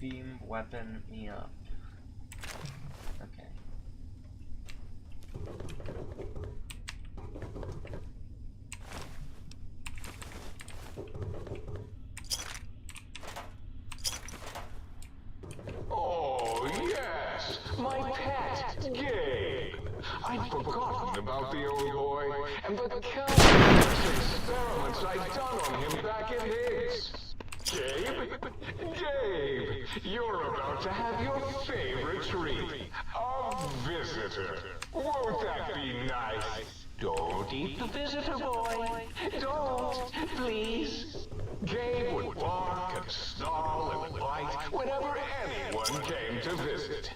Speaker 4: Beam weapon me up. Okay.
Speaker 3: Oh, yes! My pet, Gabe! I'd forgotten about the old boy and the countless experiments I'd done on him back in Higgs. Gabe? Gabe! You're about to have your favorite treat. A visitor. Won't that be nice? Don't eat the visitor, boy. Don't, please. Gabe would bark and snarl and bite whenever anyone came to visit.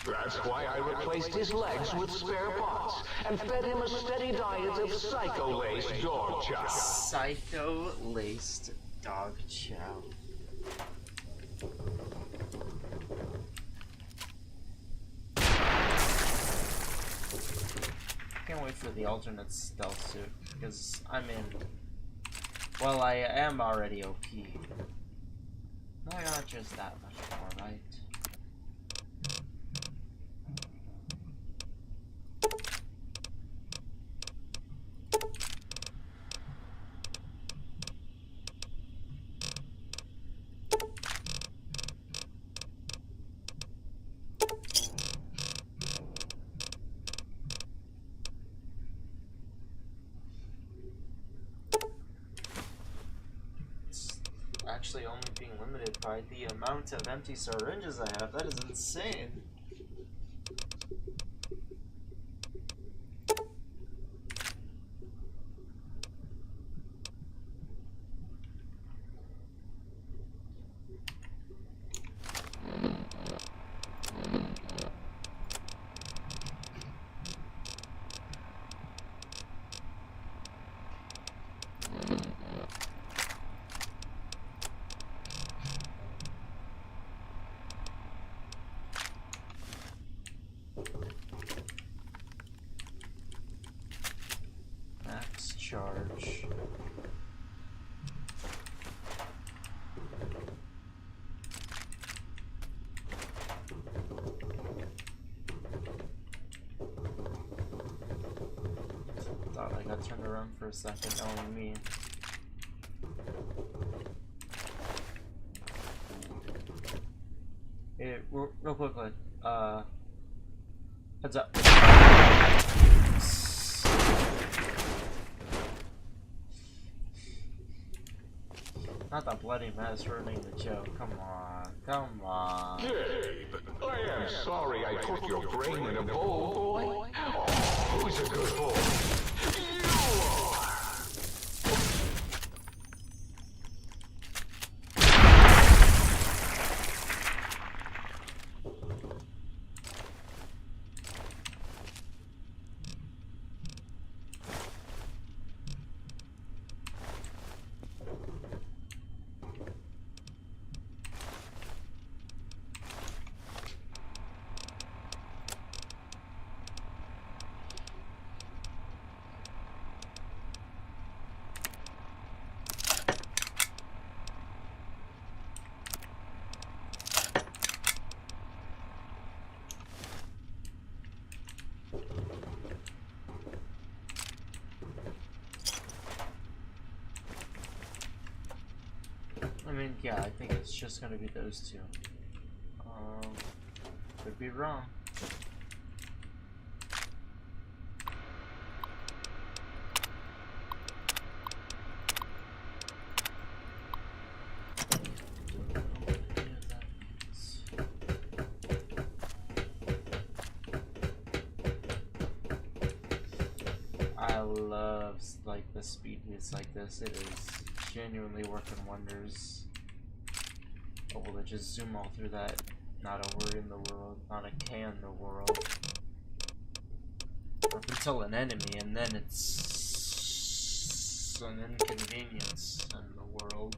Speaker 3: That's why I replaced his legs with spare parts and fed him a steady diet of psycho-laced dog chow.
Speaker 4: Psycho-laced dog chow. Can't wait for the alternate stealth suit, because I'm in. Well, I am already OP. Why not just that much more, right? Actually only being limited by the amount of empty syringes I have. That is insane. Charge. Thought I got turned around for a second, knowing me. Hey, real quickly, heads up. Not the bloody mess ruining the joke. Come on. Come on.
Speaker 3: Gabe, I am sorry I put your brain in a bowl, boy. Oh, who's a good boy? You are!
Speaker 4: I mean, yeah, I think it's just gonna be those two. Could be wrong. I love like the speed boosts like this. It is genuinely working wonders. Able to just zoom all through that. Not a worry in the world. Not a care in the world. Up until an enemy, and then it's an inconvenience in the world.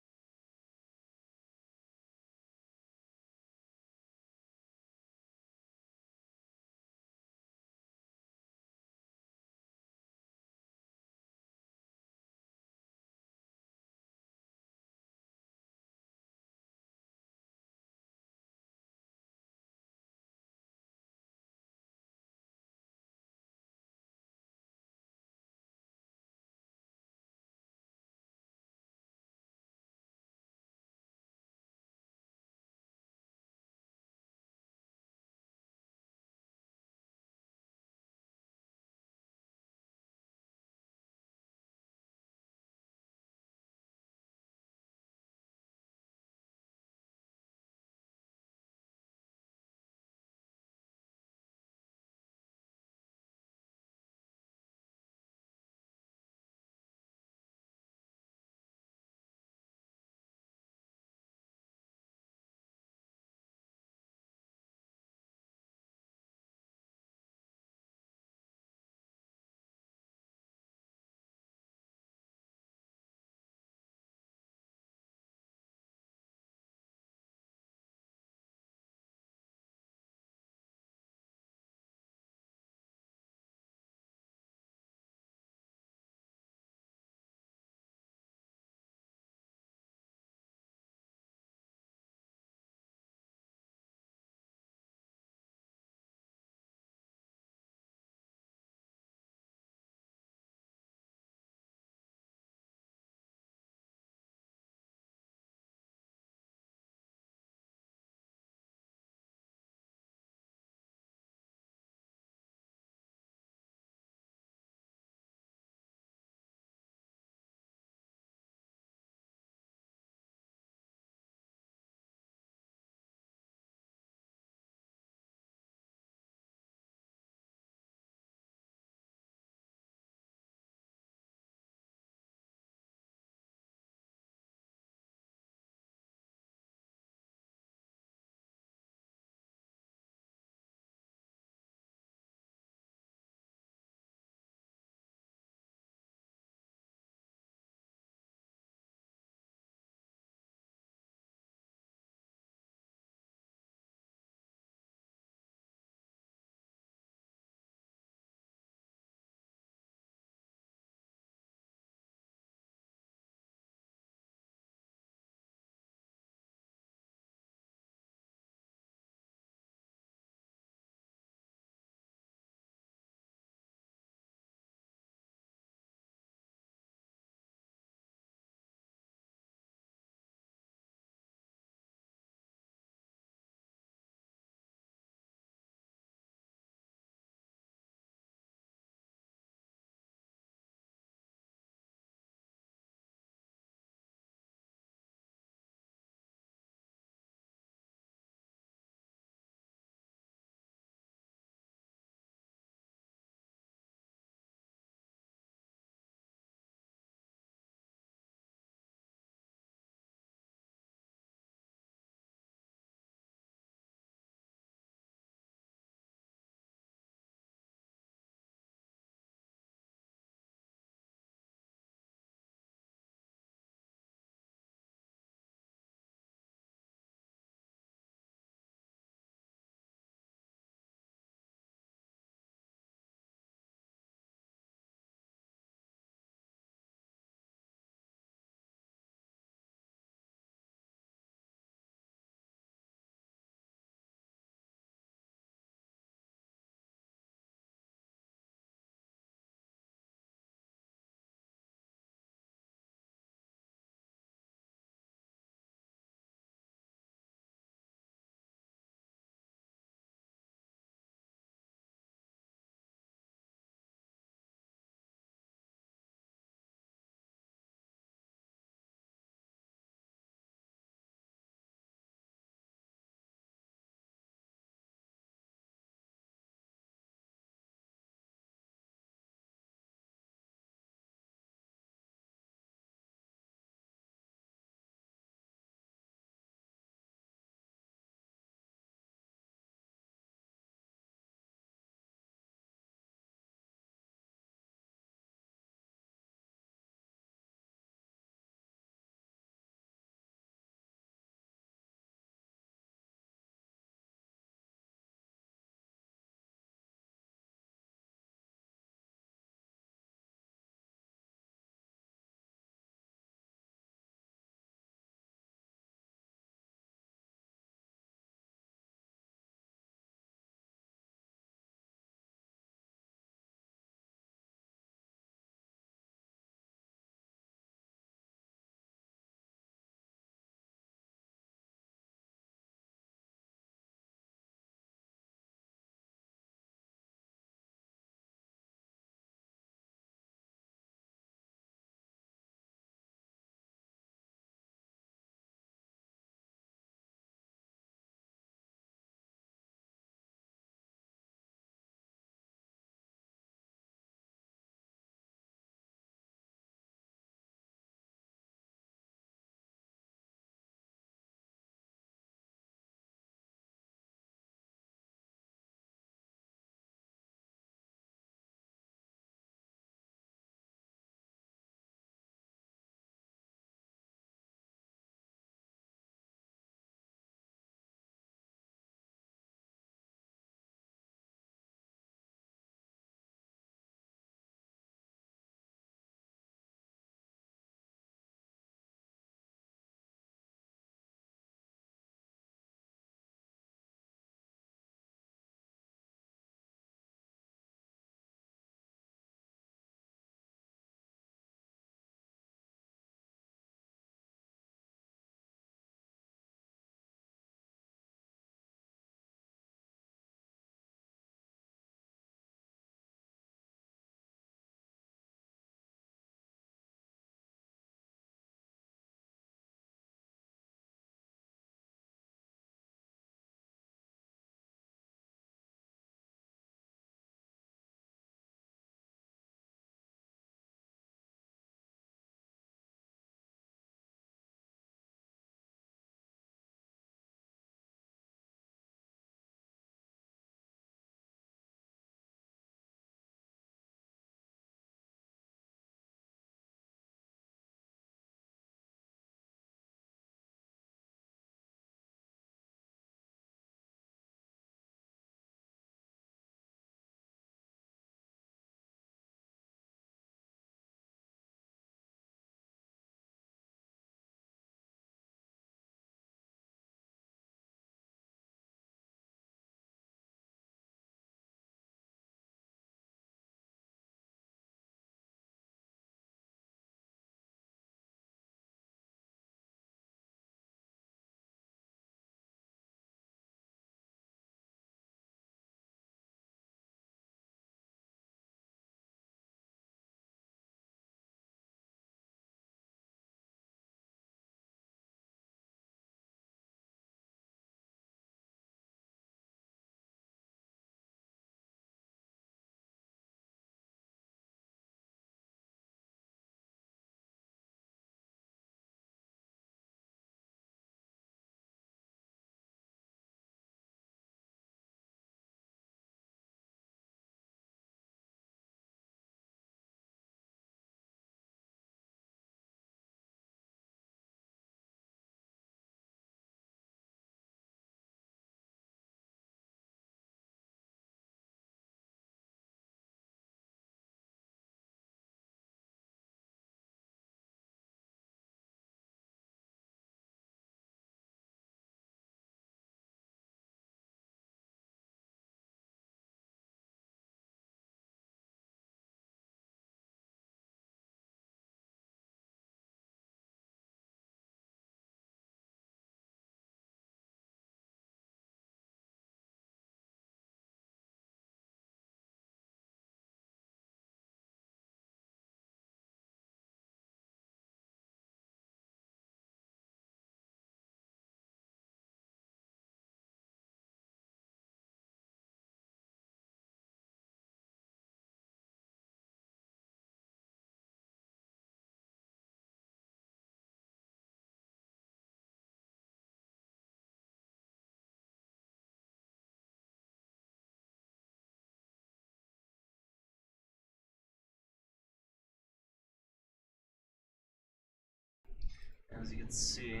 Speaker 1: As you can see.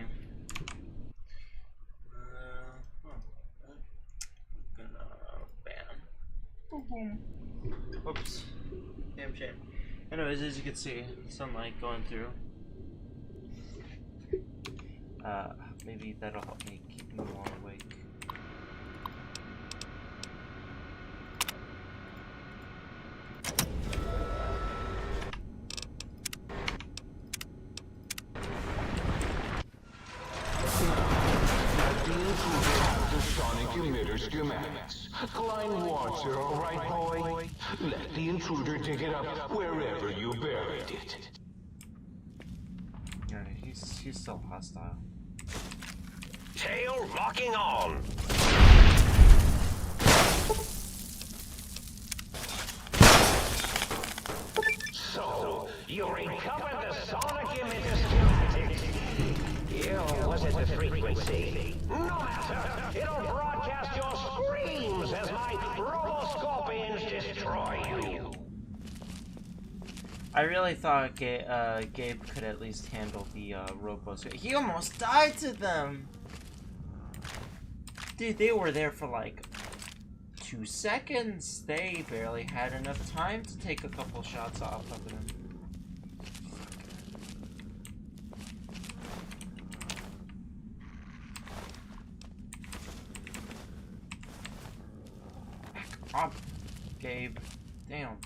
Speaker 1: Bam. Oops. Damn shame. Anyways, as you can see, sunlight going through. Maybe that'll help me keep me more awake.
Speaker 3: Sonic emitter schematics. Klein water, all right, boy? Let the intruder dig it up wherever you buried it.
Speaker 1: Yeah, he's still hostile.
Speaker 2: Tail locking on. So, you recovered the sonic emitter schematics. Yeah, was it the frequency? No matter. It'll broadcast your screams as my roboscorpions destroy you.
Speaker 1: I really thought Gabe could at least handle the robos. He almost died to them! Dude, they were there for like 2 seconds. They barely had enough time to take a couple shots off of him. Back up, Gabe. Damn.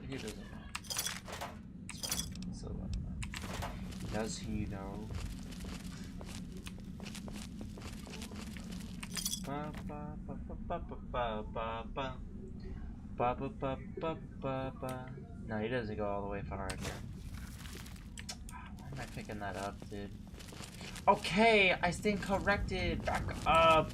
Speaker 1: He doesn't know. So, does he know? Ba ba ba ba ba ba ba ba ba ba ba ba ba ba. No, he doesn't go all the way far in here. Why am I picking that up, dude? Okay, I stand corrected. Back up.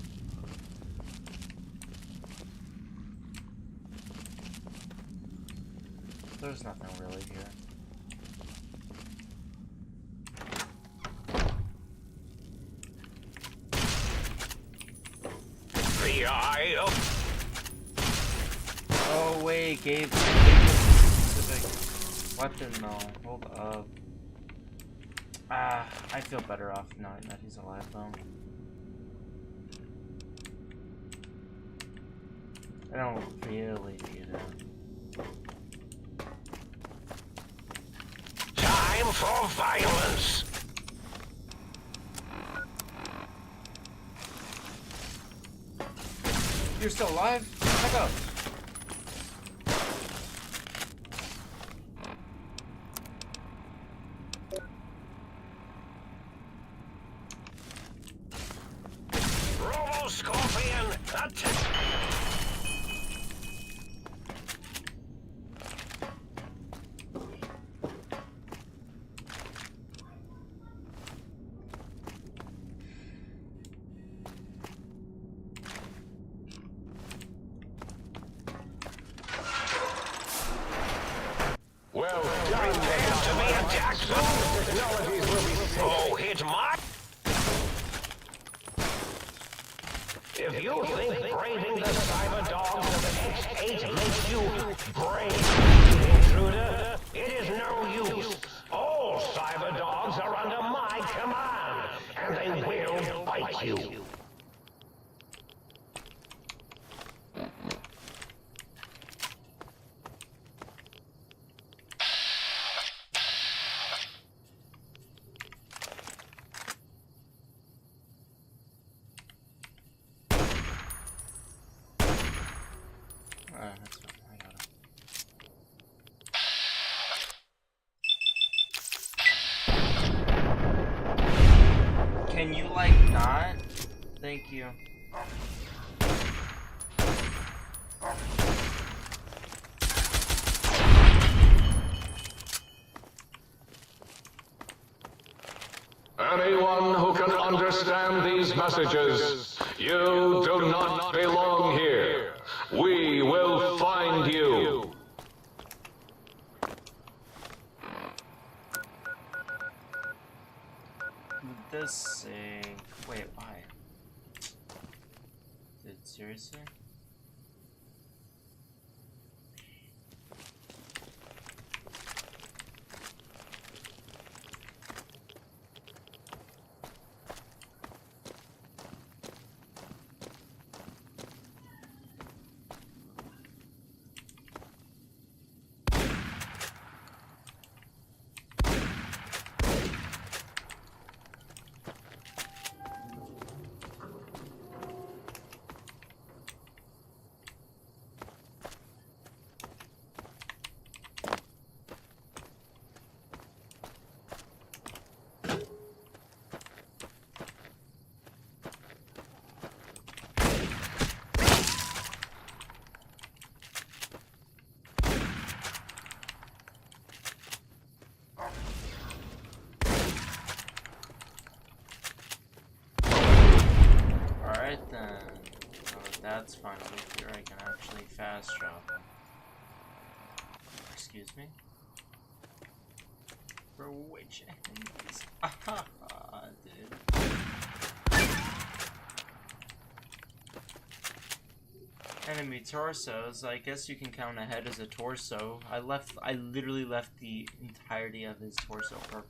Speaker 1: There's nothing really here.
Speaker 2: The eye of...
Speaker 1: Oh wait, Gabe a specific weapon though. Hold up. I feel better off knowing that he's alive though. I don't really need it.
Speaker 2: Time for violence!
Speaker 1: You're still alive? Back up!
Speaker 2: Robo-Scorpion, attack!
Speaker 3: Well
Speaker 2: Prepare
Speaker 3: done,
Speaker 2: to be attacked soon!
Speaker 3: technologies will be safe.
Speaker 2: Oh, hit my... If you think braving the cyber dogs of X8 makes you brave, intruder, it is no use. All cyber dogs are under my command, and they will bite you.
Speaker 1: That's fine. I got it. Can you like not? Thank you.
Speaker 3: Anyone who can understand these messages, you do not belong here. We will find you.
Speaker 4: this sake. Wait, why? Dude, seriously? Alright then. Oh, that's finally clear. I can actually fast travel. Excuse me? For which enemies? Ah, dude. Enemy torsos. I guess you can count a head as a torso. I literally left the entirety of his torso purple.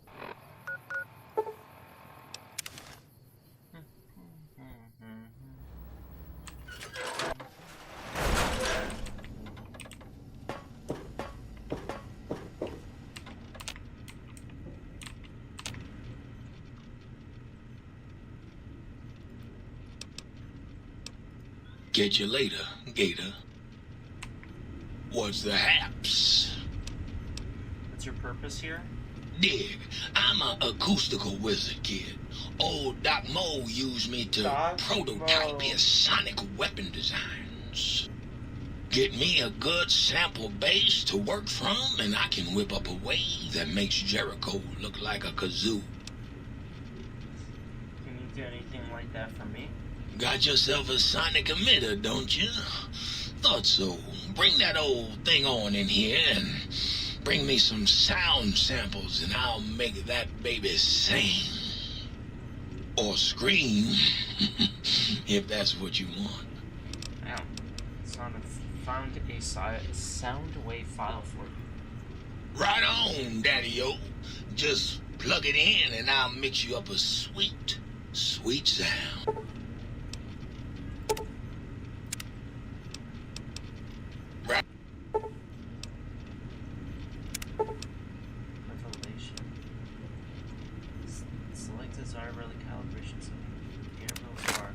Speaker 5: Catch you later, Gator. What's the haps?
Speaker 4: What's your purpose here?
Speaker 5: Dig, I'm a acoustical wizard kid. Old Doc Mo used me to
Speaker 4: Doc
Speaker 5: prototype
Speaker 4: Mo.
Speaker 5: his sonic weapon designs. Get me a good sample base to work from, and I can whip up a wave that makes Jericho look like a kazoo.
Speaker 4: Can you do anything like that for me?
Speaker 5: Got yourself a sonic emitter, don't you? Thought so. Bring that old thing on in here and bring me some sound samples and I'll make that baby sing. Or scream, if that's what you want.
Speaker 4: Damn. Found a sound wave file for you.
Speaker 5: Right on, Daddy-o. Just plug it in and I'll mix you up a sweet, sweet sound.
Speaker 4: Revelation. Select desirable calibration setting. Get real far.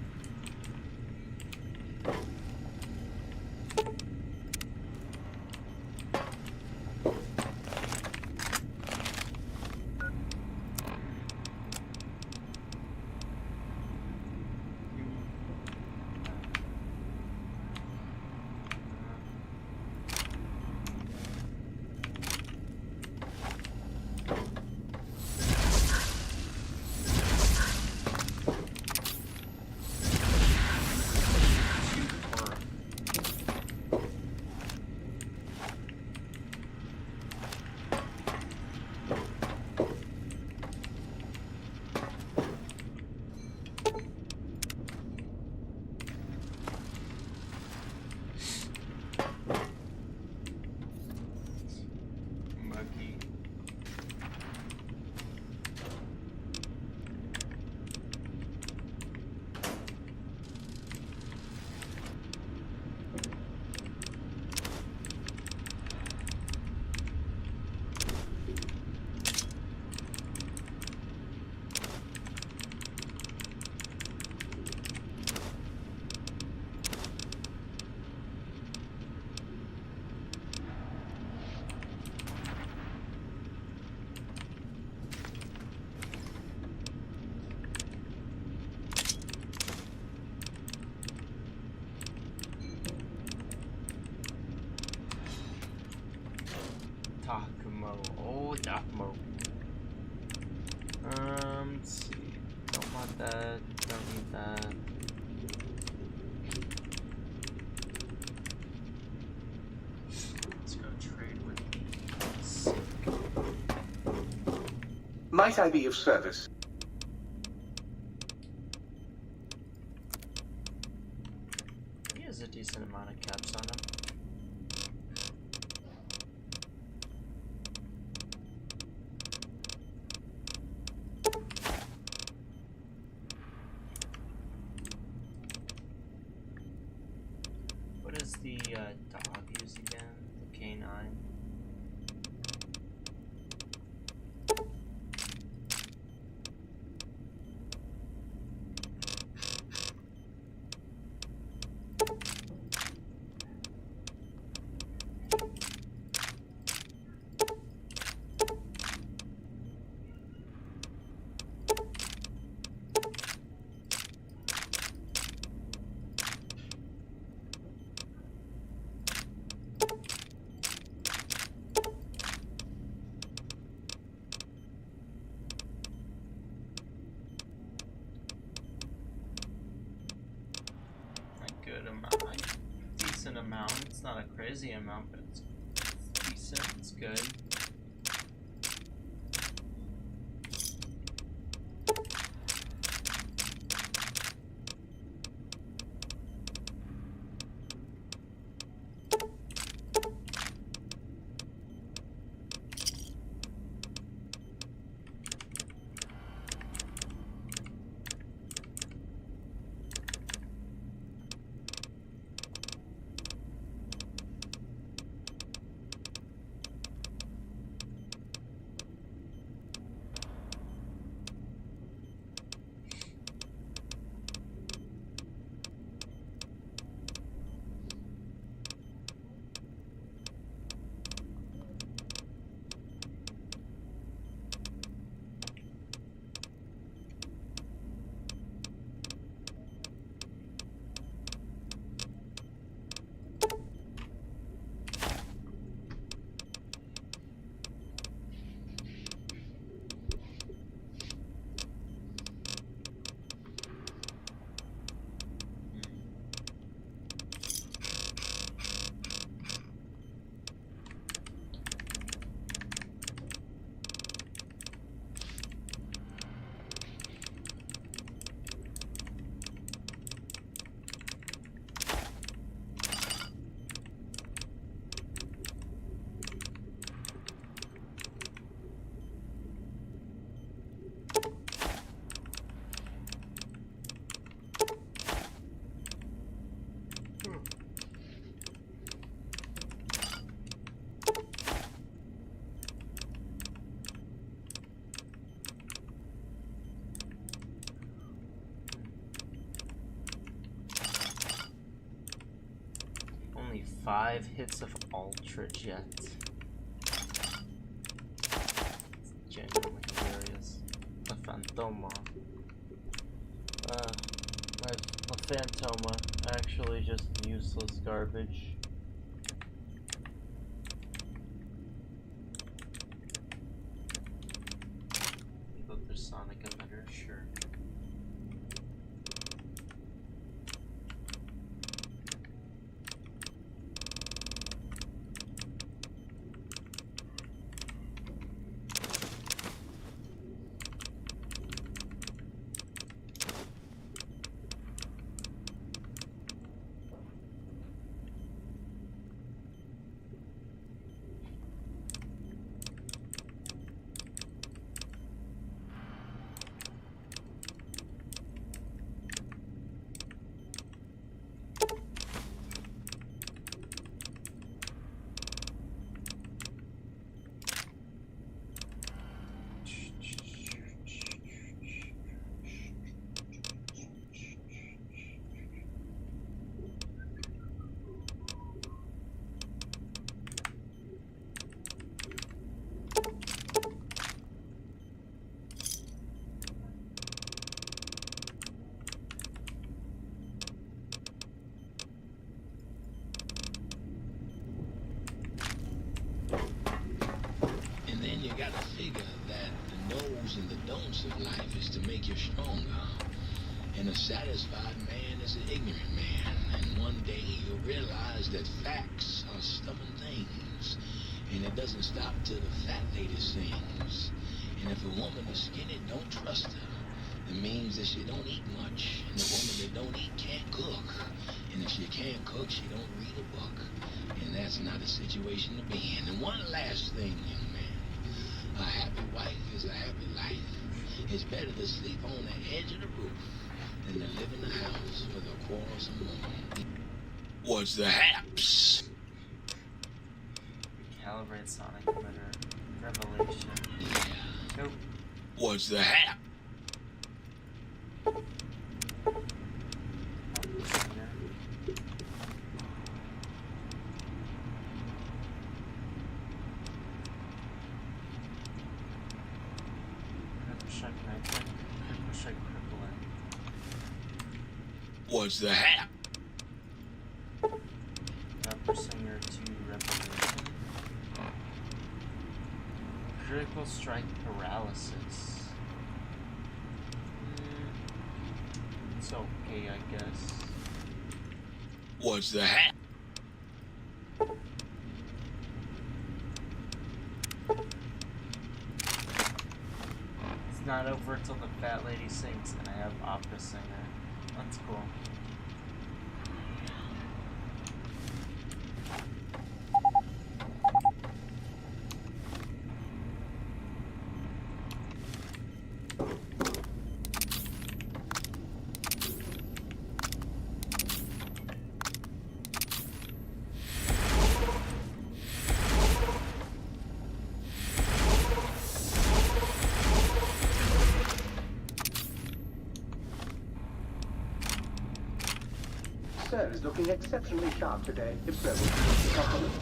Speaker 4: Monkey. Takamo. Oh, Takamo. Let's see. Don't want that. Don't need that. Let's go trade with the
Speaker 6: Might I be of service?
Speaker 4: Good amount, like decent amount. It's not a crazy amount, but it's decent. It's good. Only 5 hits of Ultra Jet. It's genuinely hilarious. A Phantoma. My Phantoma. Actually just useless garbage. But there's Sonic Emitter, sure.
Speaker 5: And the don'ts of life is to make you stronger. And a satisfied man is an ignorant man. And one day you'll realize that facts are stubborn things. And it doesn't stop till the fat lady sings. And if a woman is skinny, don't trust her. It means that she don't eat much. And a woman that don't eat can't cook. And if she can't cook, she don't read a book. And that's not a situation to be in. And one last thing, young man. A happy wife is a happy life. It's better to sleep on the edge of the roof than to live in the house with a quarrelsome woman. What's the haps?
Speaker 4: Calibrate Sonic Emitter. Revelation.
Speaker 5: Yeah.
Speaker 4: Nope.
Speaker 5: What's the hap? What's the hap?
Speaker 4: Rapper singer to revelation. Critical strike paralysis. It's okay, I guess.
Speaker 5: What's the hap?
Speaker 4: It's not over until the fat lady sings, and I have opera singer. That's cool.
Speaker 6: Sir is looking exceptionally sharp today, if so would you compliment.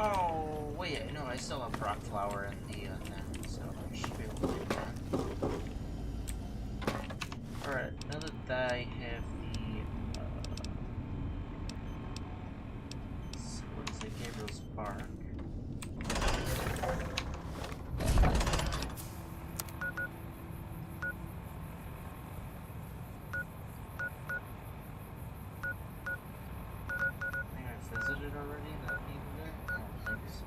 Speaker 4: Oh, wait, no, I still have rock flower in the now, so I should be able to do that. Alright, now that I have the, what is it, Gabriel's Bark. I think I visited already, that needed it? I don't think so.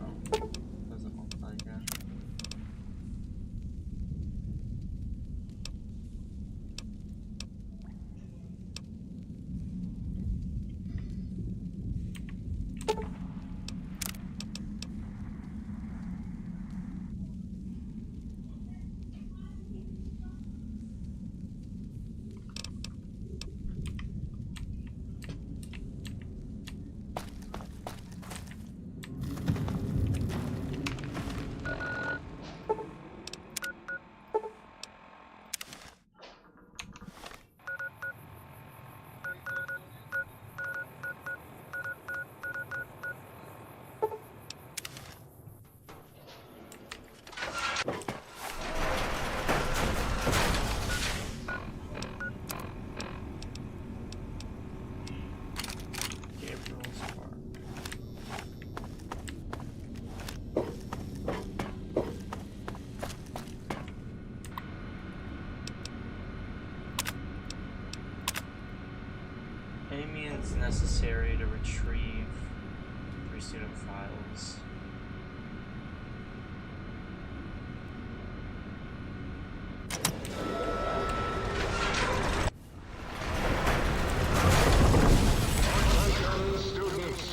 Speaker 4: Oh, doesn't look like that. Gabriel's Bark. Any means necessary to retrieve 3 student files.
Speaker 3: Attention, students.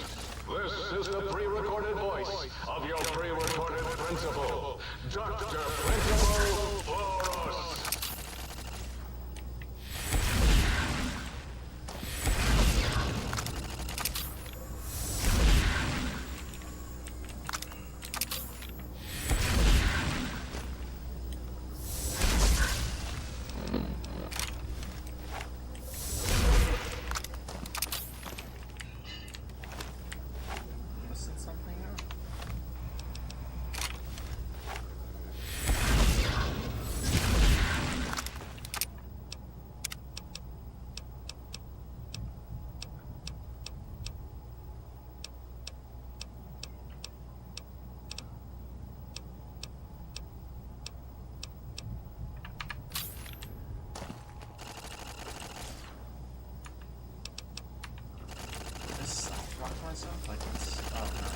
Speaker 3: This is the pre-recorded voice of your pre-recorded principal, Dr. Principal Boros.
Speaker 4: Missing something out? Just rock myself like it's. Oh no.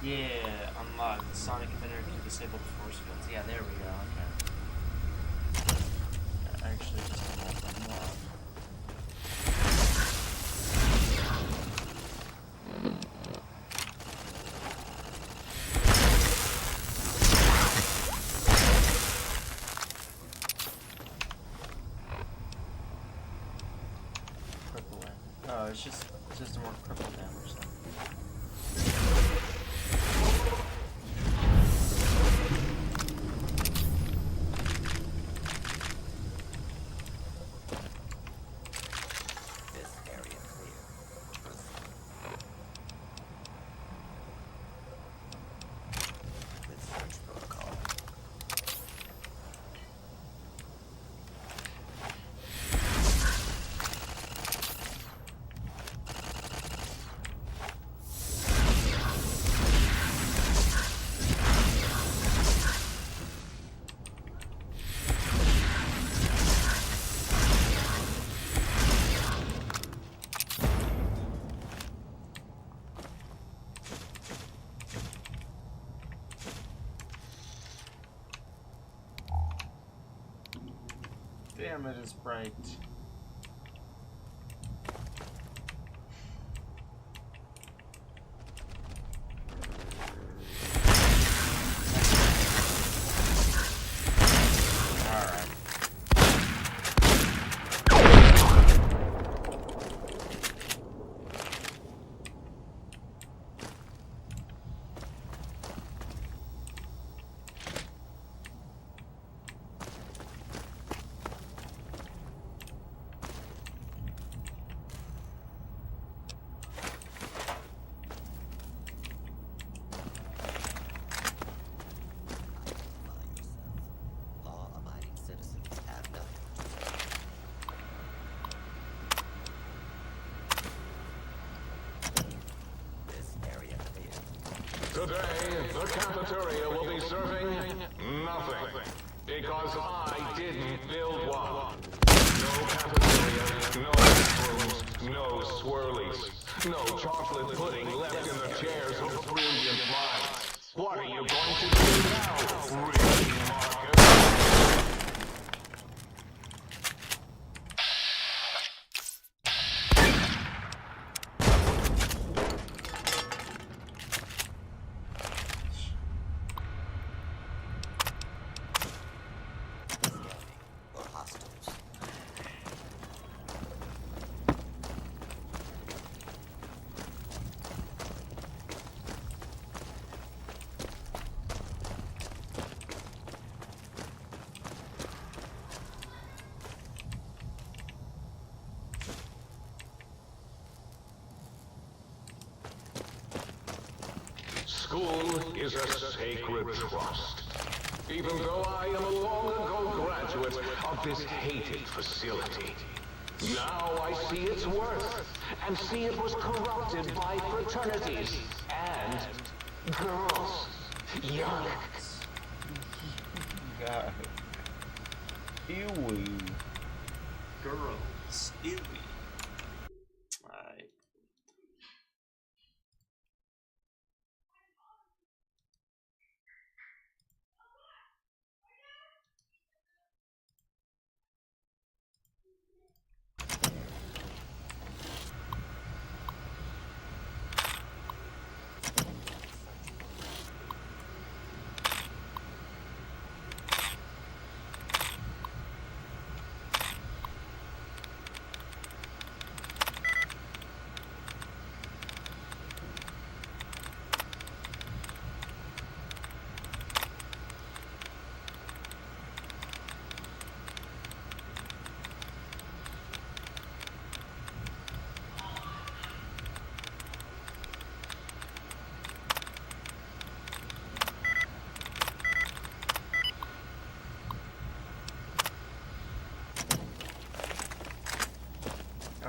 Speaker 4: Yeah, unlocked. Sonic emitter can disable force fields. Yeah, there we go. Okay. I actually just unlocked. it's just a more cripple damage then. Damn, it is bright. Alright.
Speaker 3: Today, the cafeteria will be serving nothing. Because I didn't build one. No cafeteria, no bathrooms, no swirlies, no chocolate pudding left in the chairs of brilliant minds. What are you going to do now, really, Marcus? School is a sacred trust. Even though I am a long-ago graduate of this hated facility. Now I see its worth, and see it was corrupted by fraternities and girls. Yuck.
Speaker 4: God. Ew.
Speaker 1: Girls. Ew. Alright.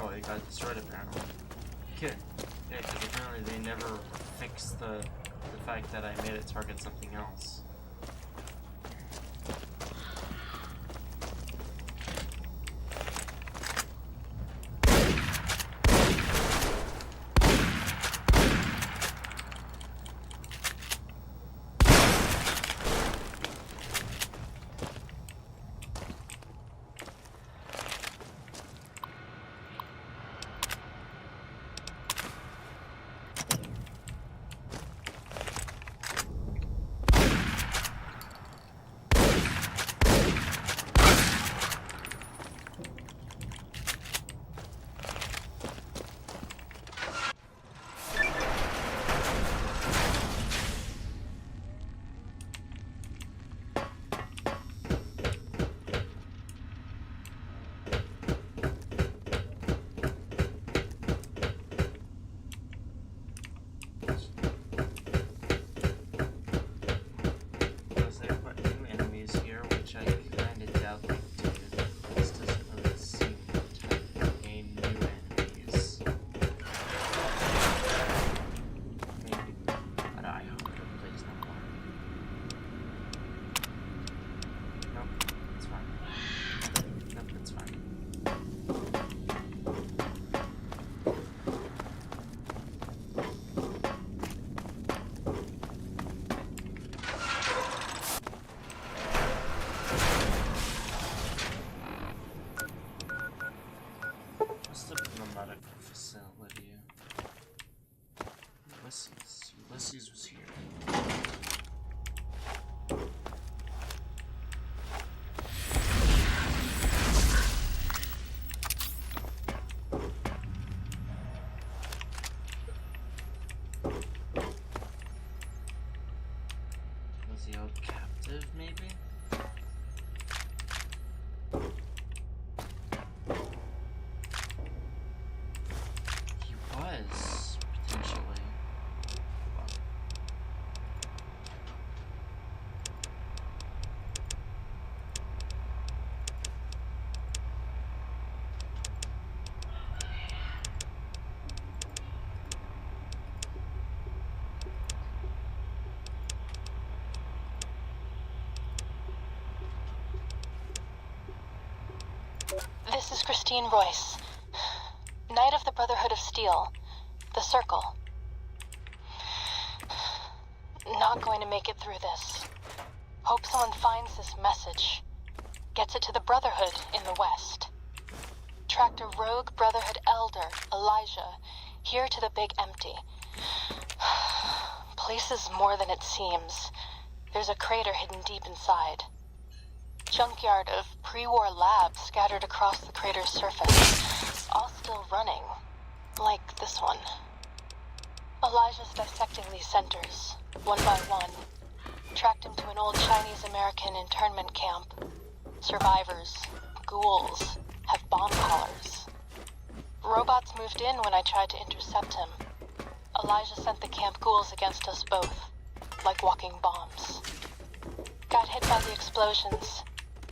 Speaker 1: Oh, it got destroyed apparently. Yeah, because apparently they never fixed the fact that I made it target something else.
Speaker 7: This is Christine Royce. Knight of the Brotherhood of Steel. The Circle. Not going to make it through this. Hope someone finds this message. Gets it to the Brotherhood in the West. Tracked a rogue Brotherhood elder, Elijah, here to the Big Empty. Place is more than it seems. There's a crater hidden deep inside. Junkyard of pre-war labs scattered across the crater's surface. All still running. Like this one. Elijah's dissecting these centers, one by one. Tracked him to an old Chinese-American internment camp. Survivors, ghouls, have bomb collars. Robots moved in when I tried to intercept him. Elijah sent the camp ghouls against us both, like walking bombs. Got hit by the explosions.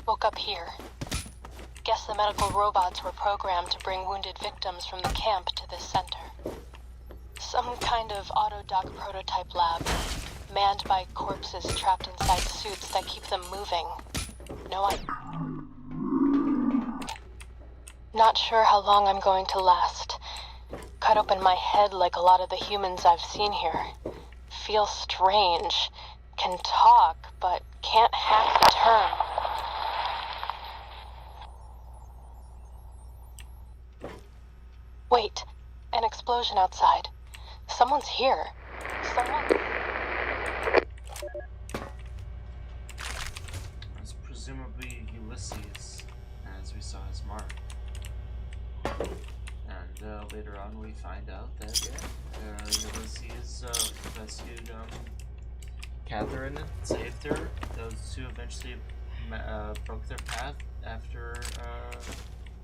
Speaker 7: Woke up here. Guess the medical robots were programmed to bring wounded victims from the camp to this center. Some kind of Autodoc prototype lab, manned by corpses trapped inside suits that keep them moving. Not sure how long I'm going to last. Cut open my head like a lot of the humans I've seen here. Feel strange. Can talk, but can't hack the term. Wait, an explosion outside. Someone's here.
Speaker 4: It's presumably Ulysses, as we saw his mark. And later on we find out that Ulysses rescued Catherine and saved her. Those two eventually broke their path after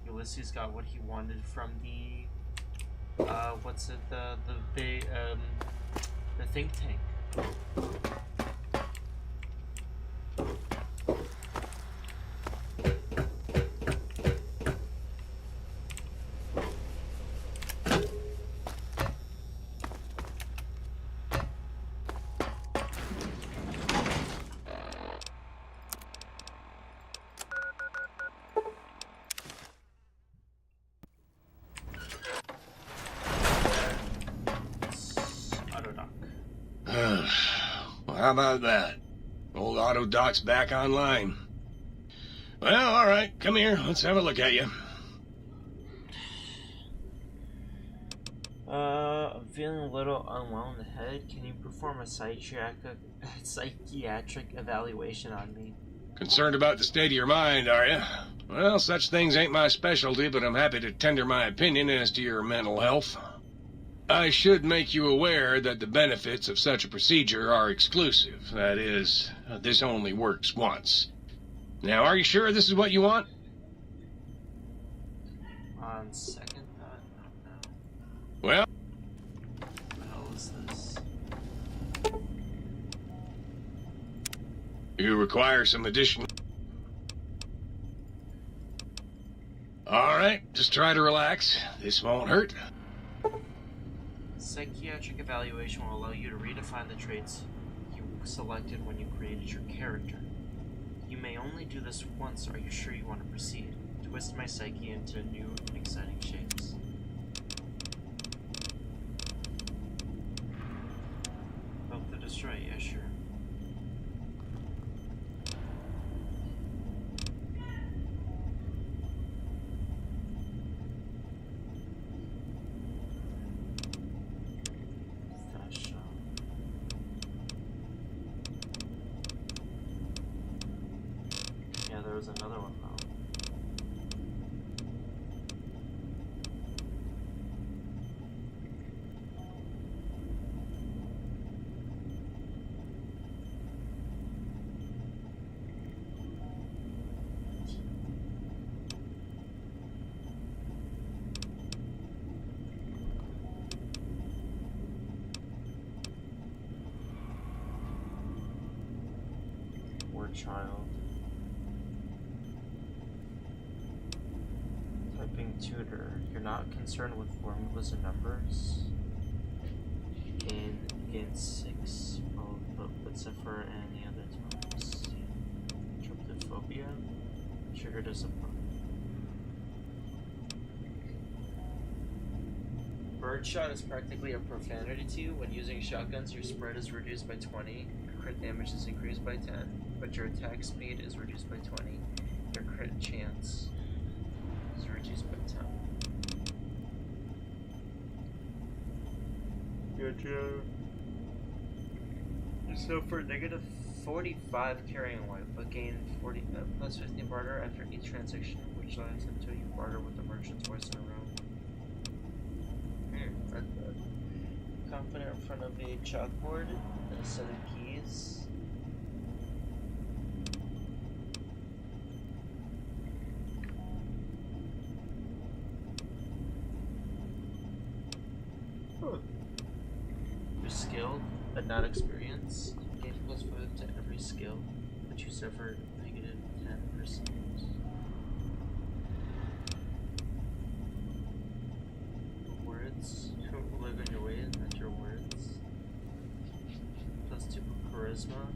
Speaker 4: Ulysses got what he wanted from the the think tank.
Speaker 2: Well, how about that? Old Autodoc's back online. Well, alright, come here, let's have a look at you.
Speaker 4: I'm feeling a little unwell in the head. Can you perform a psychiatric evaluation on me?
Speaker 2: Concerned about the state of your mind, are you? Well, such things ain't my specialty, but I'm happy to tender my opinion as to your mental health. I should make you aware that the benefits of such a procedure are exclusive. That is, this only works once. Now, are you sure this is what you want?
Speaker 4: On second thought, no.
Speaker 2: Well,
Speaker 4: What the hell is this?
Speaker 2: you require some additional... Alright, just try to relax. This won't hurt.
Speaker 4: Psychiatric evaluation will allow you to redefine the traits you selected when you created your character. You may only do this once. Are you sure you want to proceed? Twist my psyche into new and exciting shapes. Hope to destroy, yeah, sure. Yeah, there was another one though. Poor child. Typing tutor. You're not concerned with formulas and numbers? Gain 6. But Lucifer and the other times. Tryptophobia. Trigger discipline.
Speaker 1: birdshot is practically a profanity to you. When using shotguns, your spread is reduced by 20, your crit damage is increased by 10, but your attack speed is reduced by 20. Your crit chance is reduced by 10. Gotcha. So for negative 45 carrying weight, but gain 40 plus 15 barter after each transaction, which allows until you barter with the merchant twice in a row. That's good. Confident in front of a chalkboard and a set of keys. You're skilled, but not experienced. Gain plus 5 to every skill, but you suffer negative 10%. Words. Live in your way and not your words. Plus 2 charisma.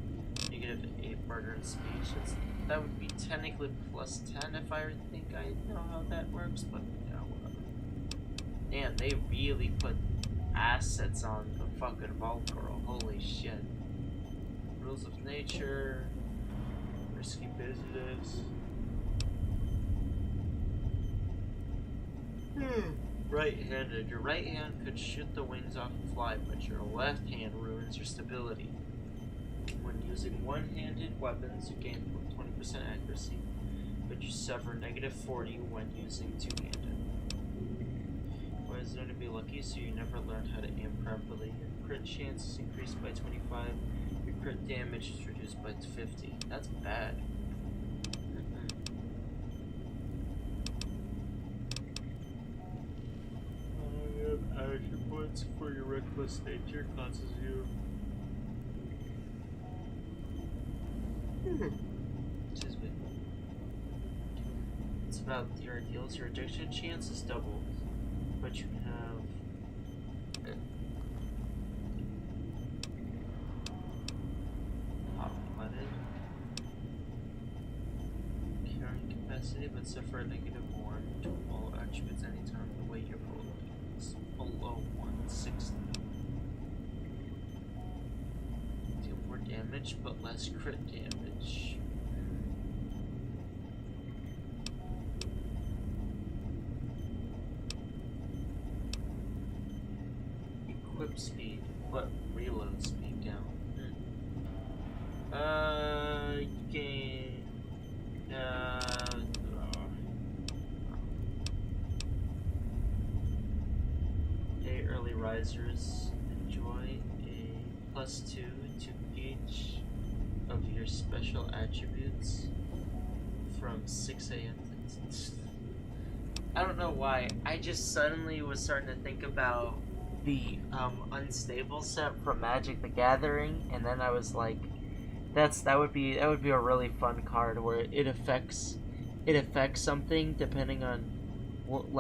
Speaker 1: Negative 8 barter and speech. That would be technically plus 10 if I think I know how that works, but yeah, whatever. Damn, they really put assets on the fucking Vault Girl. Holy shit. Rules of nature. Risky business. Right-handed. Your right hand could shoot the wings off and fly, but your left hand ruins your stability. When using one-handed weapons, you gain 20% accuracy, but you suffer negative 40 when using two-handed. Why is known to be lucky, so you never learn how to aim properly. Your crit chance is increased by 25. Your crit damage is reduced by 50. That's bad. Action points for your reckless nature causes you. Excuse me. It's about your deals. Your addiction chance is doubled, but you have. Hot-blooded. Carrying capacity, but suffer a negative 1 to all attributes anytime the way you're rolling is below 160. Deal more damage, but less crit damage. Equip speed, but reload speed down. You gain. Early risers enjoy a +2 to each of your special attributes from 6 a.m. I don't know why. I just suddenly was starting to think about the unstable set from Magic the Gathering, and then I was like, that would be a really fun card where it affects something depending on what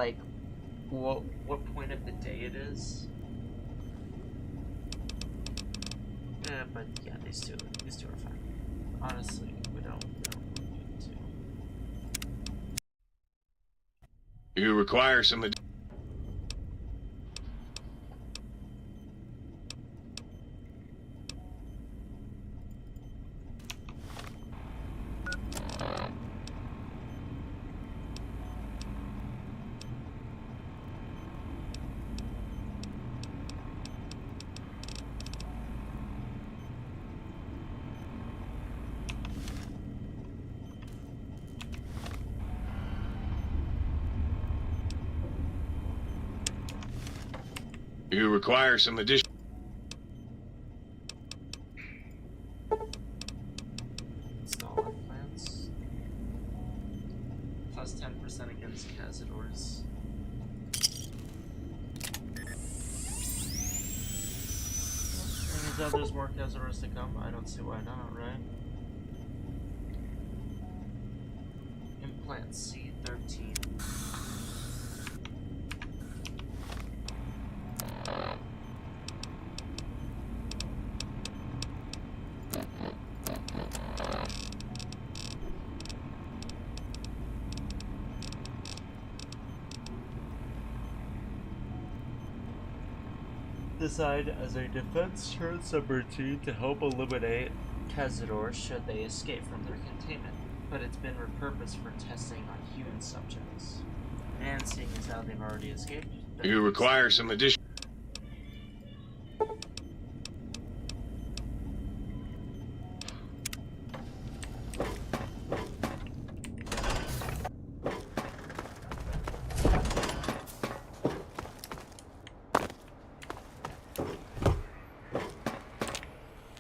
Speaker 1: point of the day it is. Yeah, but yeah, these two are fine. Honestly, we don't need to.
Speaker 3: You require some. You require some additional.
Speaker 1: Install implants. Plus 10% against Cazadors. Turns out there's more Cazadors to come. I don't see why not, right? Implant C13.
Speaker 4: designed as a defense turret subroutine to help eliminate Cazador should they escape from their containment, but it's been repurposed for testing on human subjects. And seeing as how they've already escaped,
Speaker 3: You require some additional...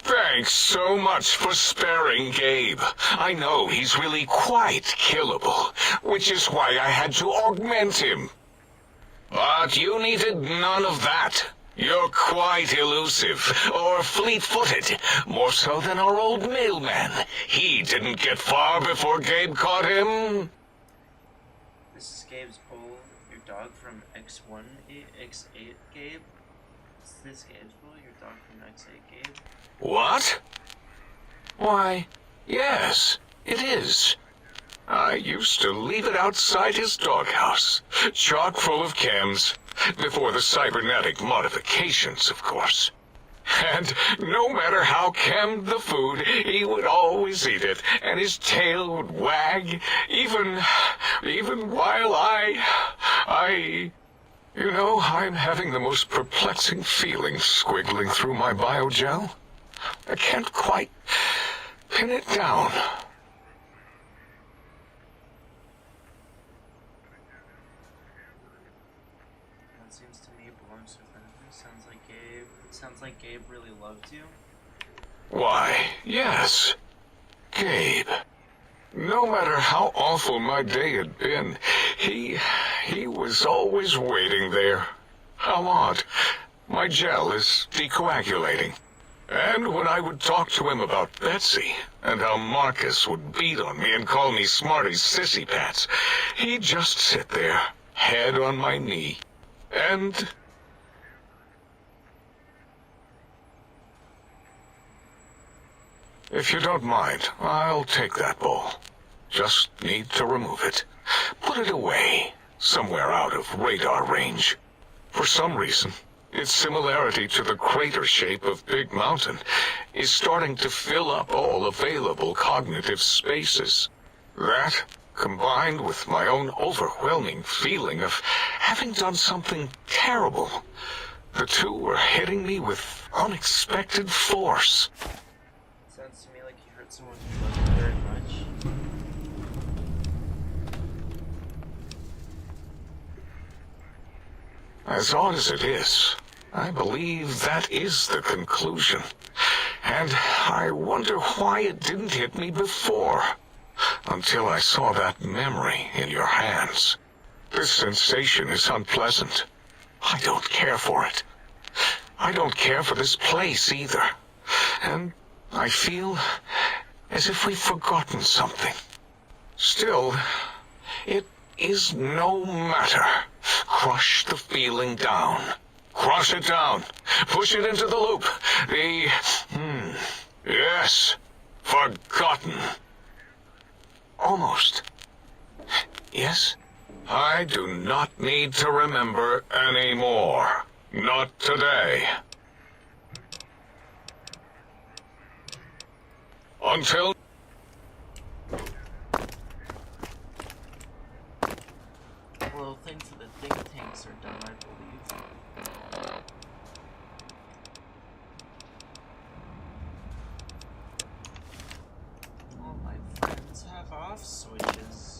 Speaker 3: Thanks so much for sparing Gabe. I know he's really quite killable, which is why I had to augment him. But you needed none of that. You're quite elusive, or fleet-footed, more so than our old mailman. He didn't get far before Gabe caught him.
Speaker 1: This is Gabe's bull, your dog from X1, X8, Gabe. Is this Gabe's bull, your dog from X8, Gabe?
Speaker 3: What? Why, yes, it is. I used to leave it outside his doghouse, chock full of chems, before the cybernetic modifications, of course. And no matter how chemmed the food, he would always eat it, and his tail would wag, even while You know, I'm having the most perplexing feeling squiggling through my biogel. I can't quite pin it down.
Speaker 1: That seems to me belongs to friend. Sounds like Gabe really loved you.
Speaker 3: Why, yes, Gabe. No matter how awful my day had been, he was always waiting there. How odd. My gel is decoagulating. And when I would talk to him about Betsy, and how Marcus would beat on me and call me Smarty's sissy pants, he'd just sit there, head on my knee, and... If you don't mind, I'll take that bowl. Just need to remove it. Put it away, somewhere out of radar range. For some reason, its similarity to the crater shape of Big Mountain is starting to fill up all available cognitive spaces. That, combined with my own overwhelming feeling of having done something terrible, the two were hitting me with unexpected force.
Speaker 1: Sounds to me like you hurt someone you loved very much.
Speaker 3: As odd as it is, I believe that is the conclusion. And I wonder why it didn't hit me before, until I saw that memory in your hands. This sensation is unpleasant. I don't care for it. I don't care for this place either. And I feel as if we've forgotten something. Still, it is no matter. Crush the feeling down. Crush it down. Push it into the loop. Yes, forgotten. Almost. Yes? I do not need to remember anymore. Not today. Until...
Speaker 1: Well, things that the think tanks are done, I believe. All my friends have off switches.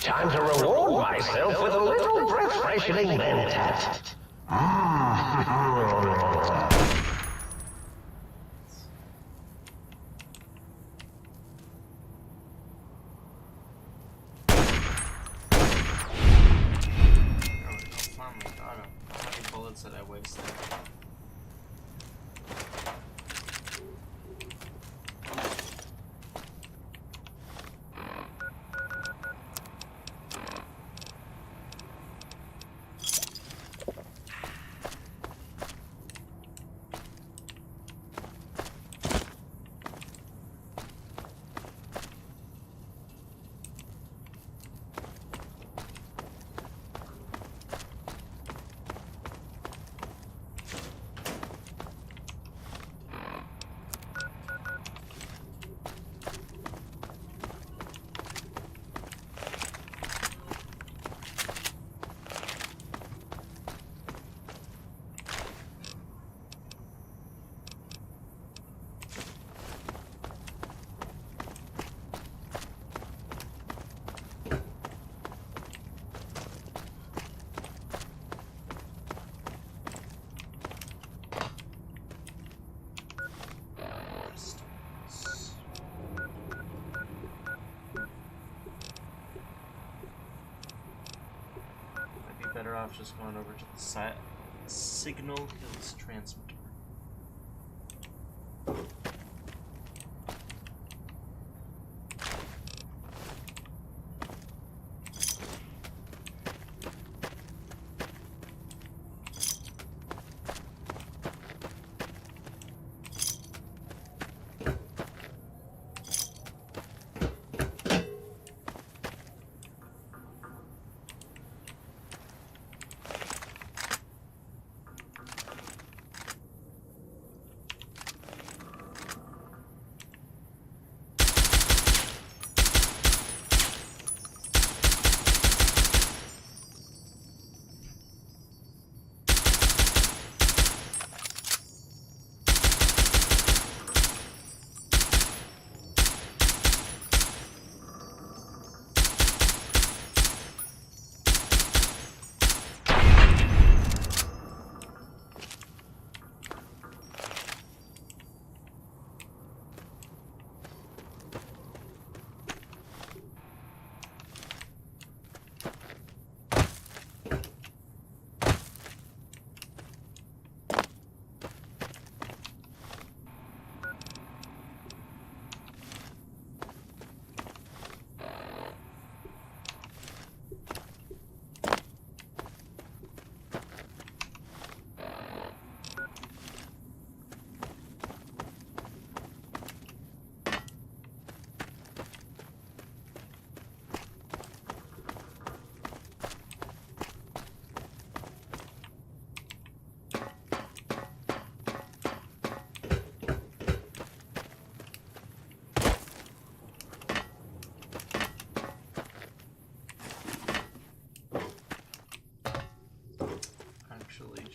Speaker 2: Time to reward myself with a little breath-freshening mentat.
Speaker 4: Finally got him. How many bullets did I waste there? Better off just going over to the Signal Hills transmitter.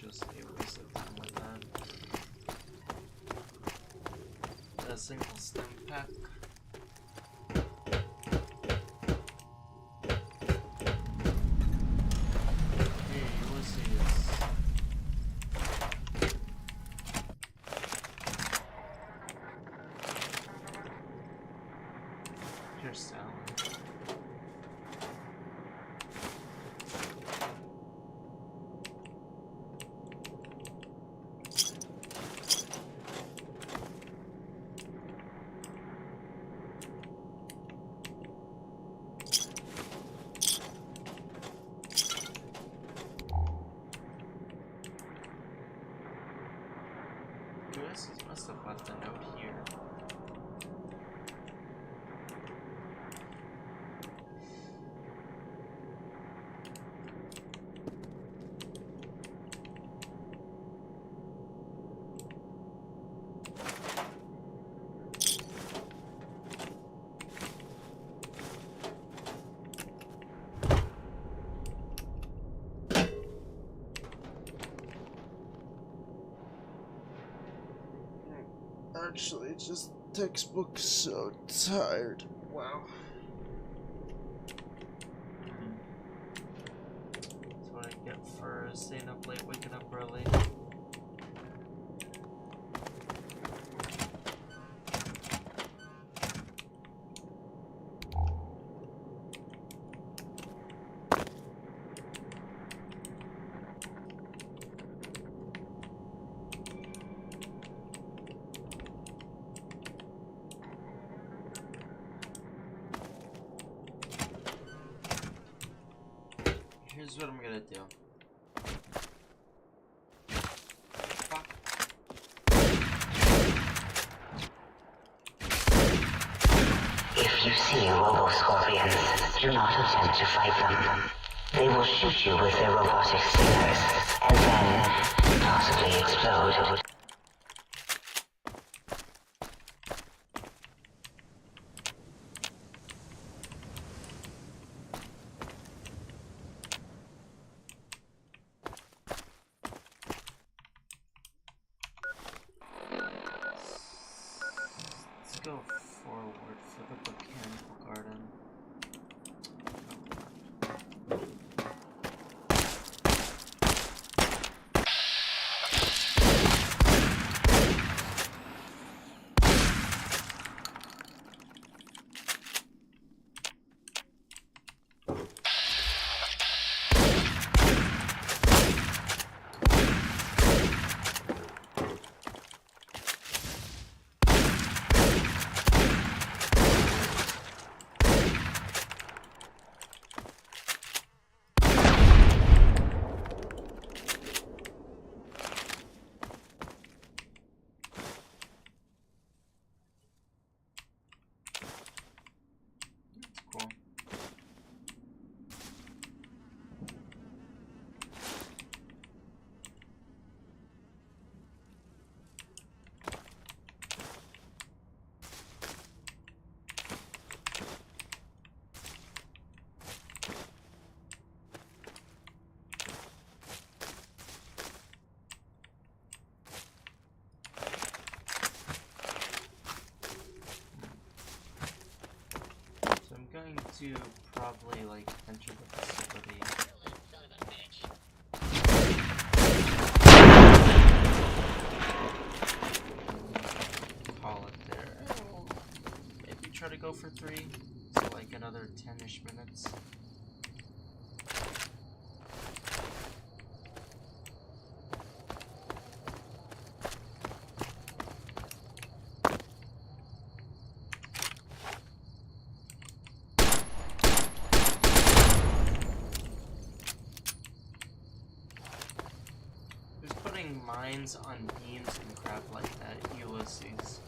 Speaker 4: Just a waste of time with that. A single stem pack. Hey, Ulysses. Here's Sally. Ulysses must have left a note here. Actually, just textbook so tired. Wow.
Speaker 1: for staying up late, waking up early. Here's what I'm gonna do. Fuck.
Speaker 8: If you see Robo-Scorpions, do not attempt to fight them. They will shoot you with their robotic stingers, and then possibly explode.
Speaker 1: Let's go forward for the botanical garden. Cool. So I'm going to probably like enter the facility. Call it there. Maybe try to go for 3. So like another 10-ish minutes. Who's putting mines on beams and crap like that? Ulysses.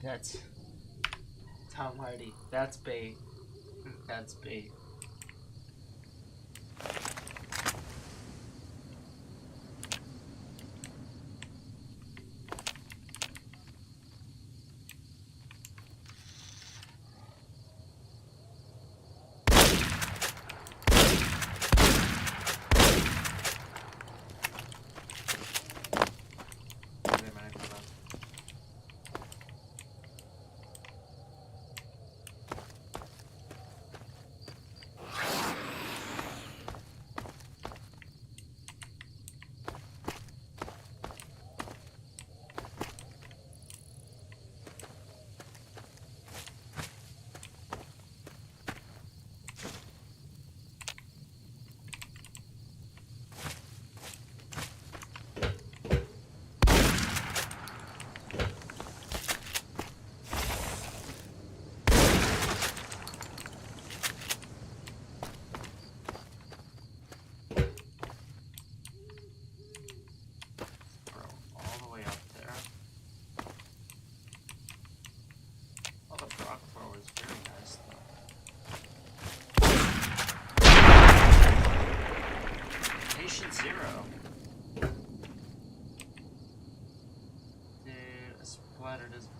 Speaker 1: That's Tom Hardy. That's bait. That's bait.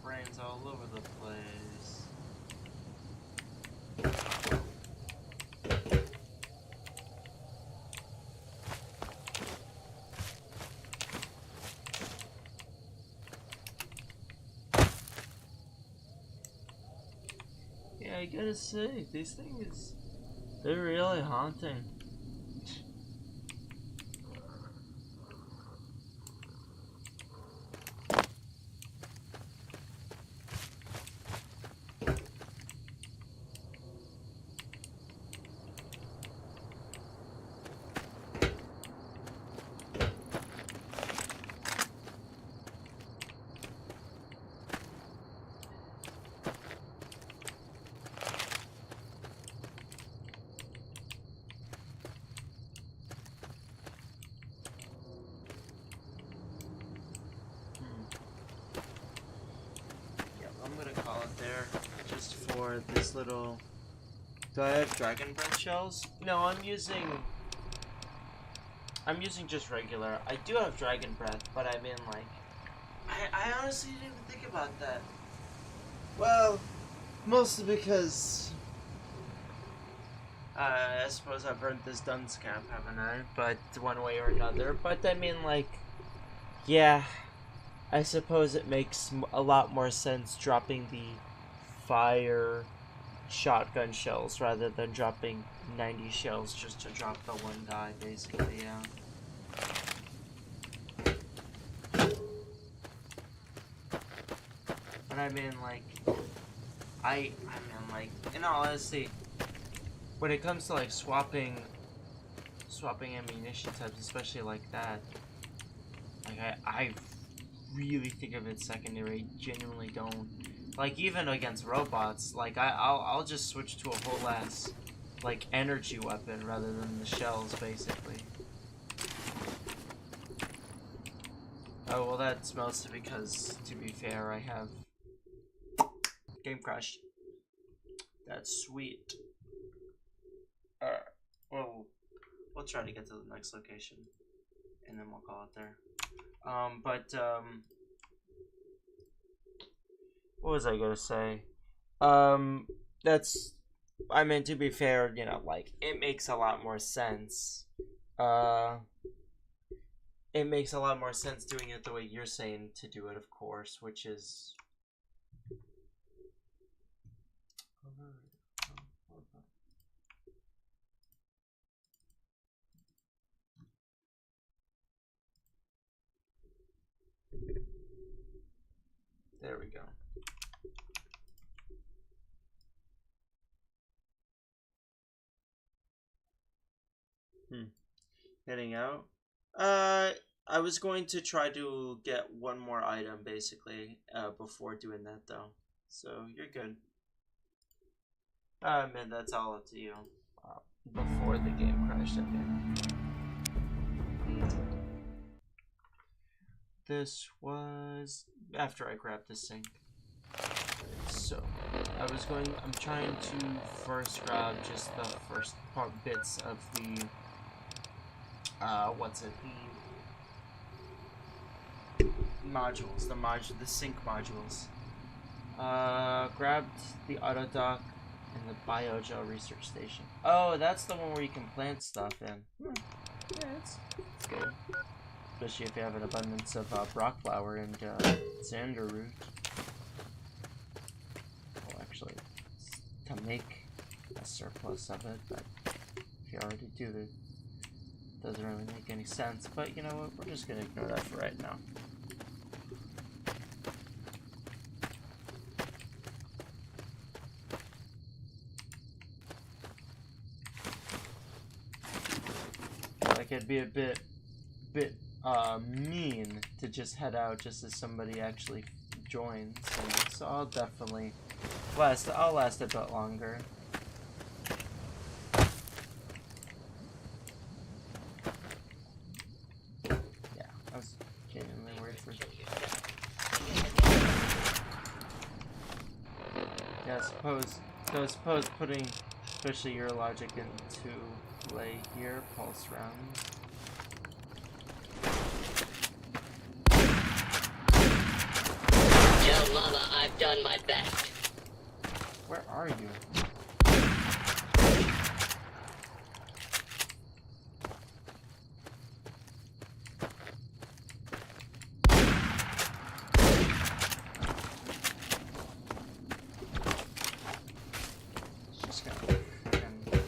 Speaker 1: brains all over the place. Yeah, I gotta say, these things, they're really haunting. Just for this little... Do I have dragon breath shells? No, I'm using just regular. I do have dragon breath, but I mean like I honestly didn't even think about that. Well, mostly because I suppose I've earned this dunce cap, haven't I? But one way or another. But I mean like, yeah, I suppose it makes a lot more sense dropping the fire shotgun shells rather than dropping 90 shells just to drop the one guy, basically, yeah. But I mean, like, I mean, like, in all honesty, when it comes to, like, swapping ammunition types, especially like that, like, I really think of it secondary, genuinely don't. Like, even against robots, like, I'll just switch to a whole ass, like, energy weapon rather than the shells, basically. Oh, well, that's mostly because, to be fair, I have Game Crash. That's sweet. Alright, well, we'll try to get to the next location, and then we'll call it there. What was I gonna say? That's, I mean, to be fair, you know, like, it makes a lot more sense. It makes a lot more sense doing it the way you're saying to do it, of course, which is... There we go. Heading out. I was going to try to get one more item, basically, before doing that, though. So, you're good. Man, that's all up to you. Before the game crashed, I mean. This was after I grabbed the sink. So, I'm trying to first grab just the first bits of the, modules, the sync modules. Grabbed the auto dock and the biogel research station. Oh, that's the one where you can plant stuff in. Yeah, it's good. Especially if you have an abundance of rock flower and xander root. Well, actually, to make a surplus of it, but if you already do, it doesn't really make any sense. But you know what? We're just gonna ignore that for right now. Like, it'd be a bit mean to just head out just as somebody actually joins, so I'll definitely last a bit longer. Yeah, I was genuinely worried for. Yeah, I suppose putting especially your logic into play here, pulse rounds.
Speaker 5: Tell Mama
Speaker 4: are you? Just gonna freaking...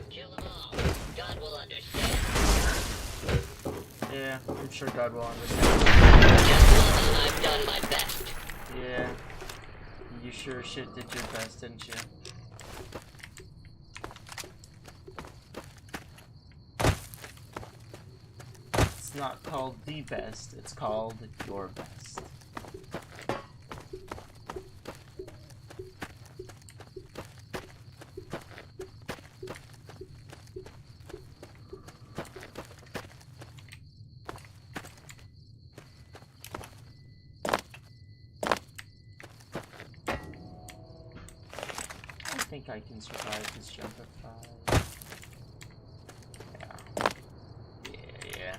Speaker 8: Kill them all. God will understand.
Speaker 4: Yeah, I'm sure God will understand.
Speaker 8: Just one, I've done my best.
Speaker 4: Yeah. You sure as shit did your best, didn't you? It's not called the best, it's called your best. I think I can survive this jump at 5. Yeah.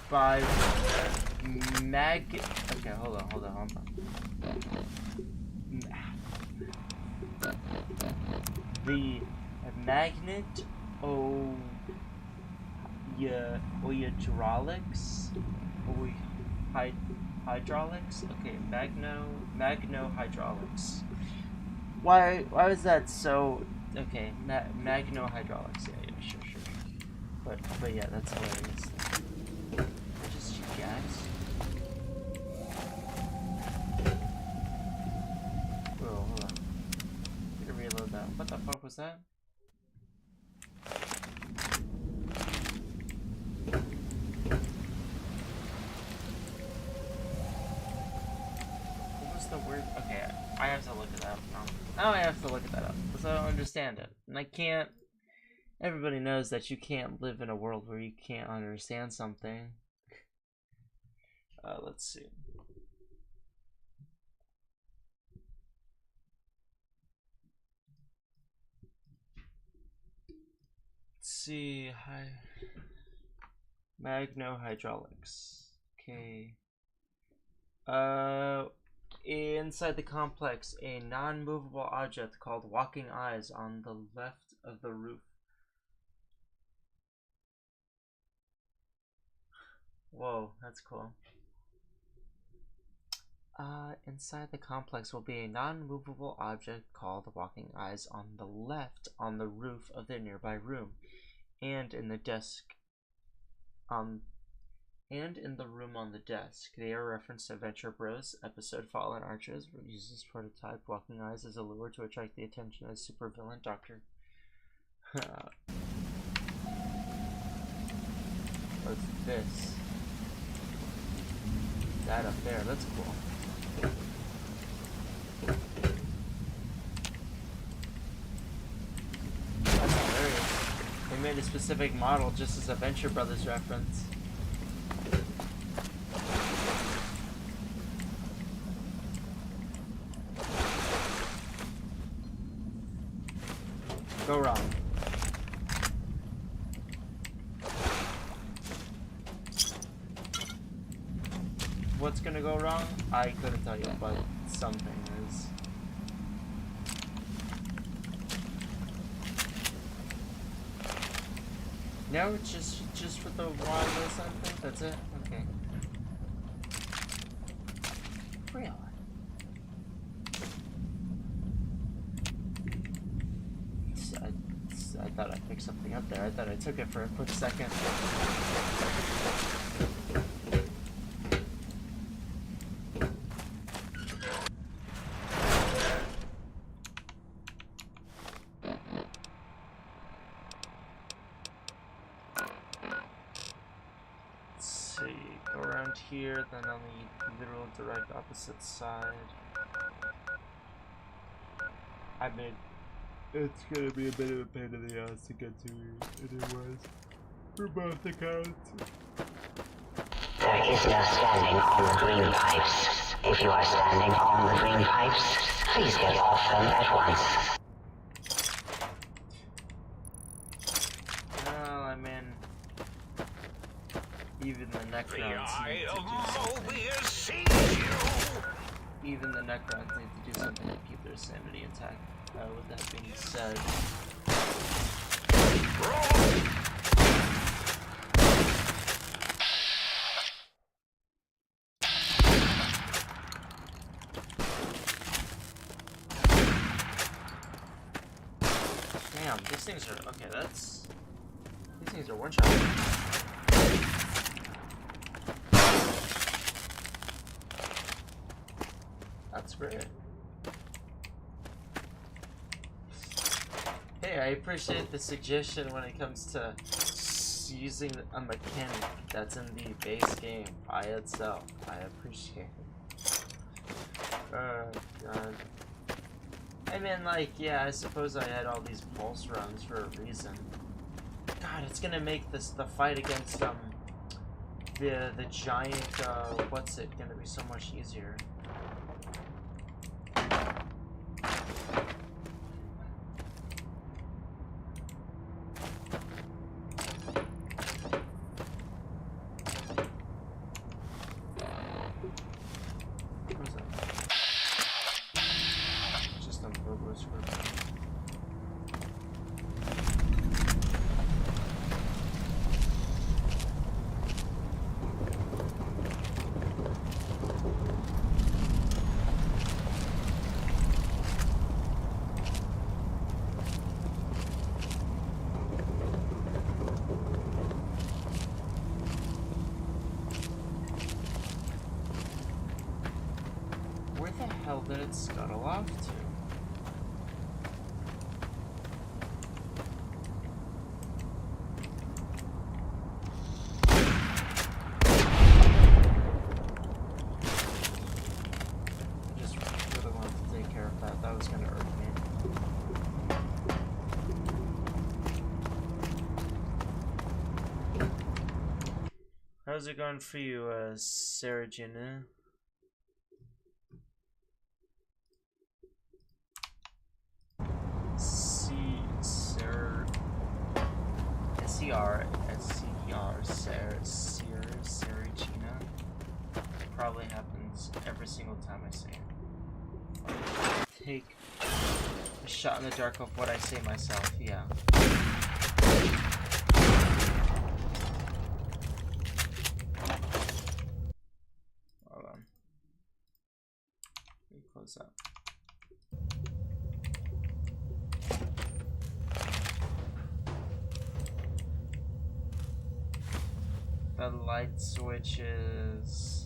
Speaker 4: 5 mag. Okay, hold on. The magnet hydraulics. Okay, magno hydraulics. Why was that so? Okay, magno hydraulics. Yeah, sure. But yeah, that's hilarious. Just you guys. Whoa, hold on. Need to reload that. What the fuck was that? What was the word? Okay, I have to look it up now. Now I have to look that up because I don't understand it, and I can't. Everybody knows that you can't live in a world where you can't understand something. Let's see. Magno hydraulics. Okay. Inside the complex, a non-movable object called Walking Eyes on the left of the roof. Whoa, that's cool. Inside the complex will be a non-movable object called Walking Eyes on the left on the roof of the nearby room, and in the desk. And in the room on the desk. They are referenced to Venture Bros episode Fallen Archers, where it uses this prototype Walking Eyes as a lure to attract the attention of supervillain Dr. What's this? That up there, that's cool. That's hilarious. They made a specific model just as a Venture Brothers reference. Go wrong. What's gonna go wrong? I couldn't tell you, but something is. No, it's just for the wireless something. That's it. Okay. Really? I thought I picked something up there. I thought I took it for a quick second. Let's see. Go around here, then on the literal direct opposite side. I mean, it's gonna be a bit of a pain in the ass to get to anyways, for both accounts.
Speaker 8: There is no standing on the green pipes. If you are standing on the green pipes, please get off them at once.
Speaker 4: Well, I mean, even the next
Speaker 1: Necrons
Speaker 2: eye
Speaker 1: need to
Speaker 2: of
Speaker 1: do something.
Speaker 2: Mobius sees you!
Speaker 1: Even the Necrons need to do something to keep their sanity intact. With that being said, damn, these things are okay. These things are one shot. That's great. Hey, I appreciate the suggestion when it comes to using a mechanic that's in the base game by itself. I appreciate it. Oh, God. I mean, like, yeah, I suppose I had all these pulse runs for a reason. God, it's gonna make the fight against, the giant, what's it, gonna be so much easier. Did it scuttle off to? I just really wanted to take care of that. That was gonna irk me. How's it going for you, Sarah Jenna? Saragina. Probably happens every single time I say it. Take a shot in the dark of what I say myself, yeah. Hold on. Let me close up. The light switches.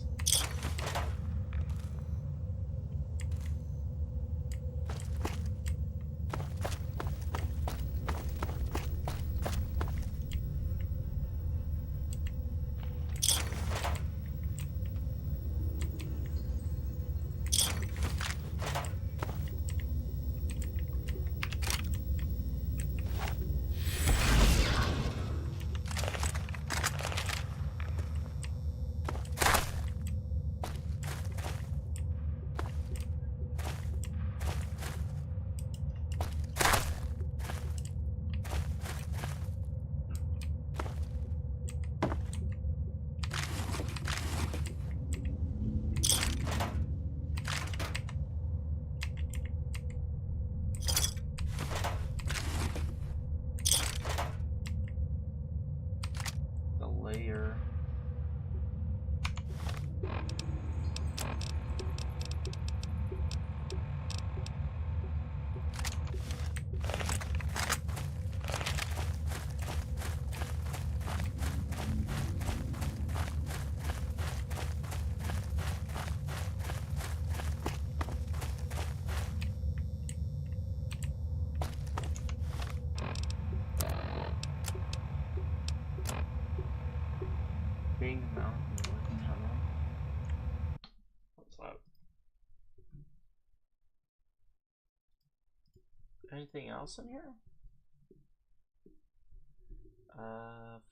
Speaker 1: Bing Mountain Wood Tunnel. What's up? Anything else in here?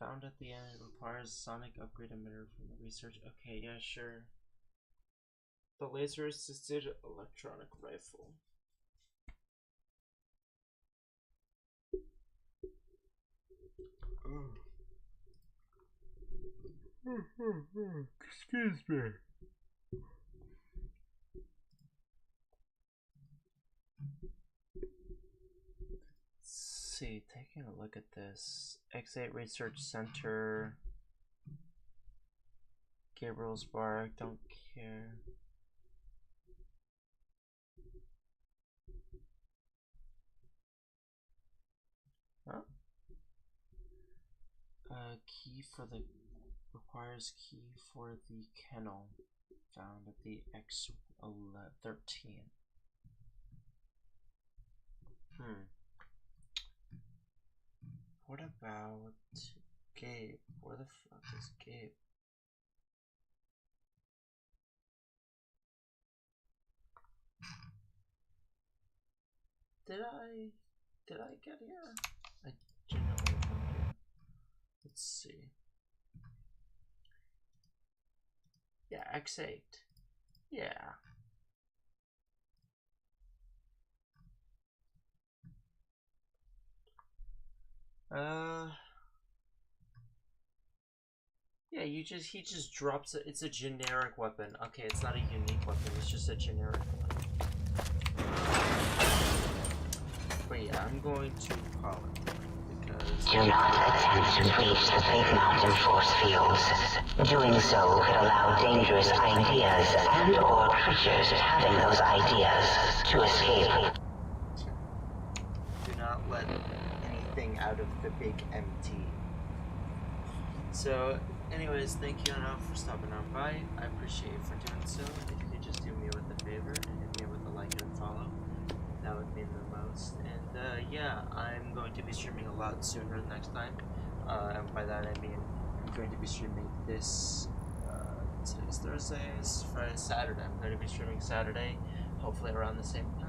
Speaker 1: Found at the end, it requires sonic upgrade emitter from the research. Okay, yeah, sure. The laser assisted electronic rifle.
Speaker 4: Excuse me. Let's see, taking a look at this. X8 Research Center. Gabriel's Bar, don't care. Huh? Key for the requires key for the kennel found at the X13. What about Gabe? Where the fuck is Gabe? Did I get here? I genuinely have no idea. Let's see. Yeah, X8. Yeah. Yeah, he just drops it. It's a generic weapon. Okay, it's not a unique weapon, it's just a generic one. But yeah, I'm going to call it because...
Speaker 8: Do not attempt to breach the Big Mountain force fields. Doing so could allow dangerous ideas and/or creatures having those ideas to escape.
Speaker 4: Do not let anything out of the big MT. So, anyways, thank you enough for stopping on by. I appreciate you for doing so. If you could just do me with a favor and hit me with a like and a follow, that would mean the most. And yeah, I'm going to be streaming a lot sooner next time. And by that I mean I'm going to be streaming this. Today's Thursday, Friday, Saturday. I'm going to be streaming Saturday, hopefully around the same time.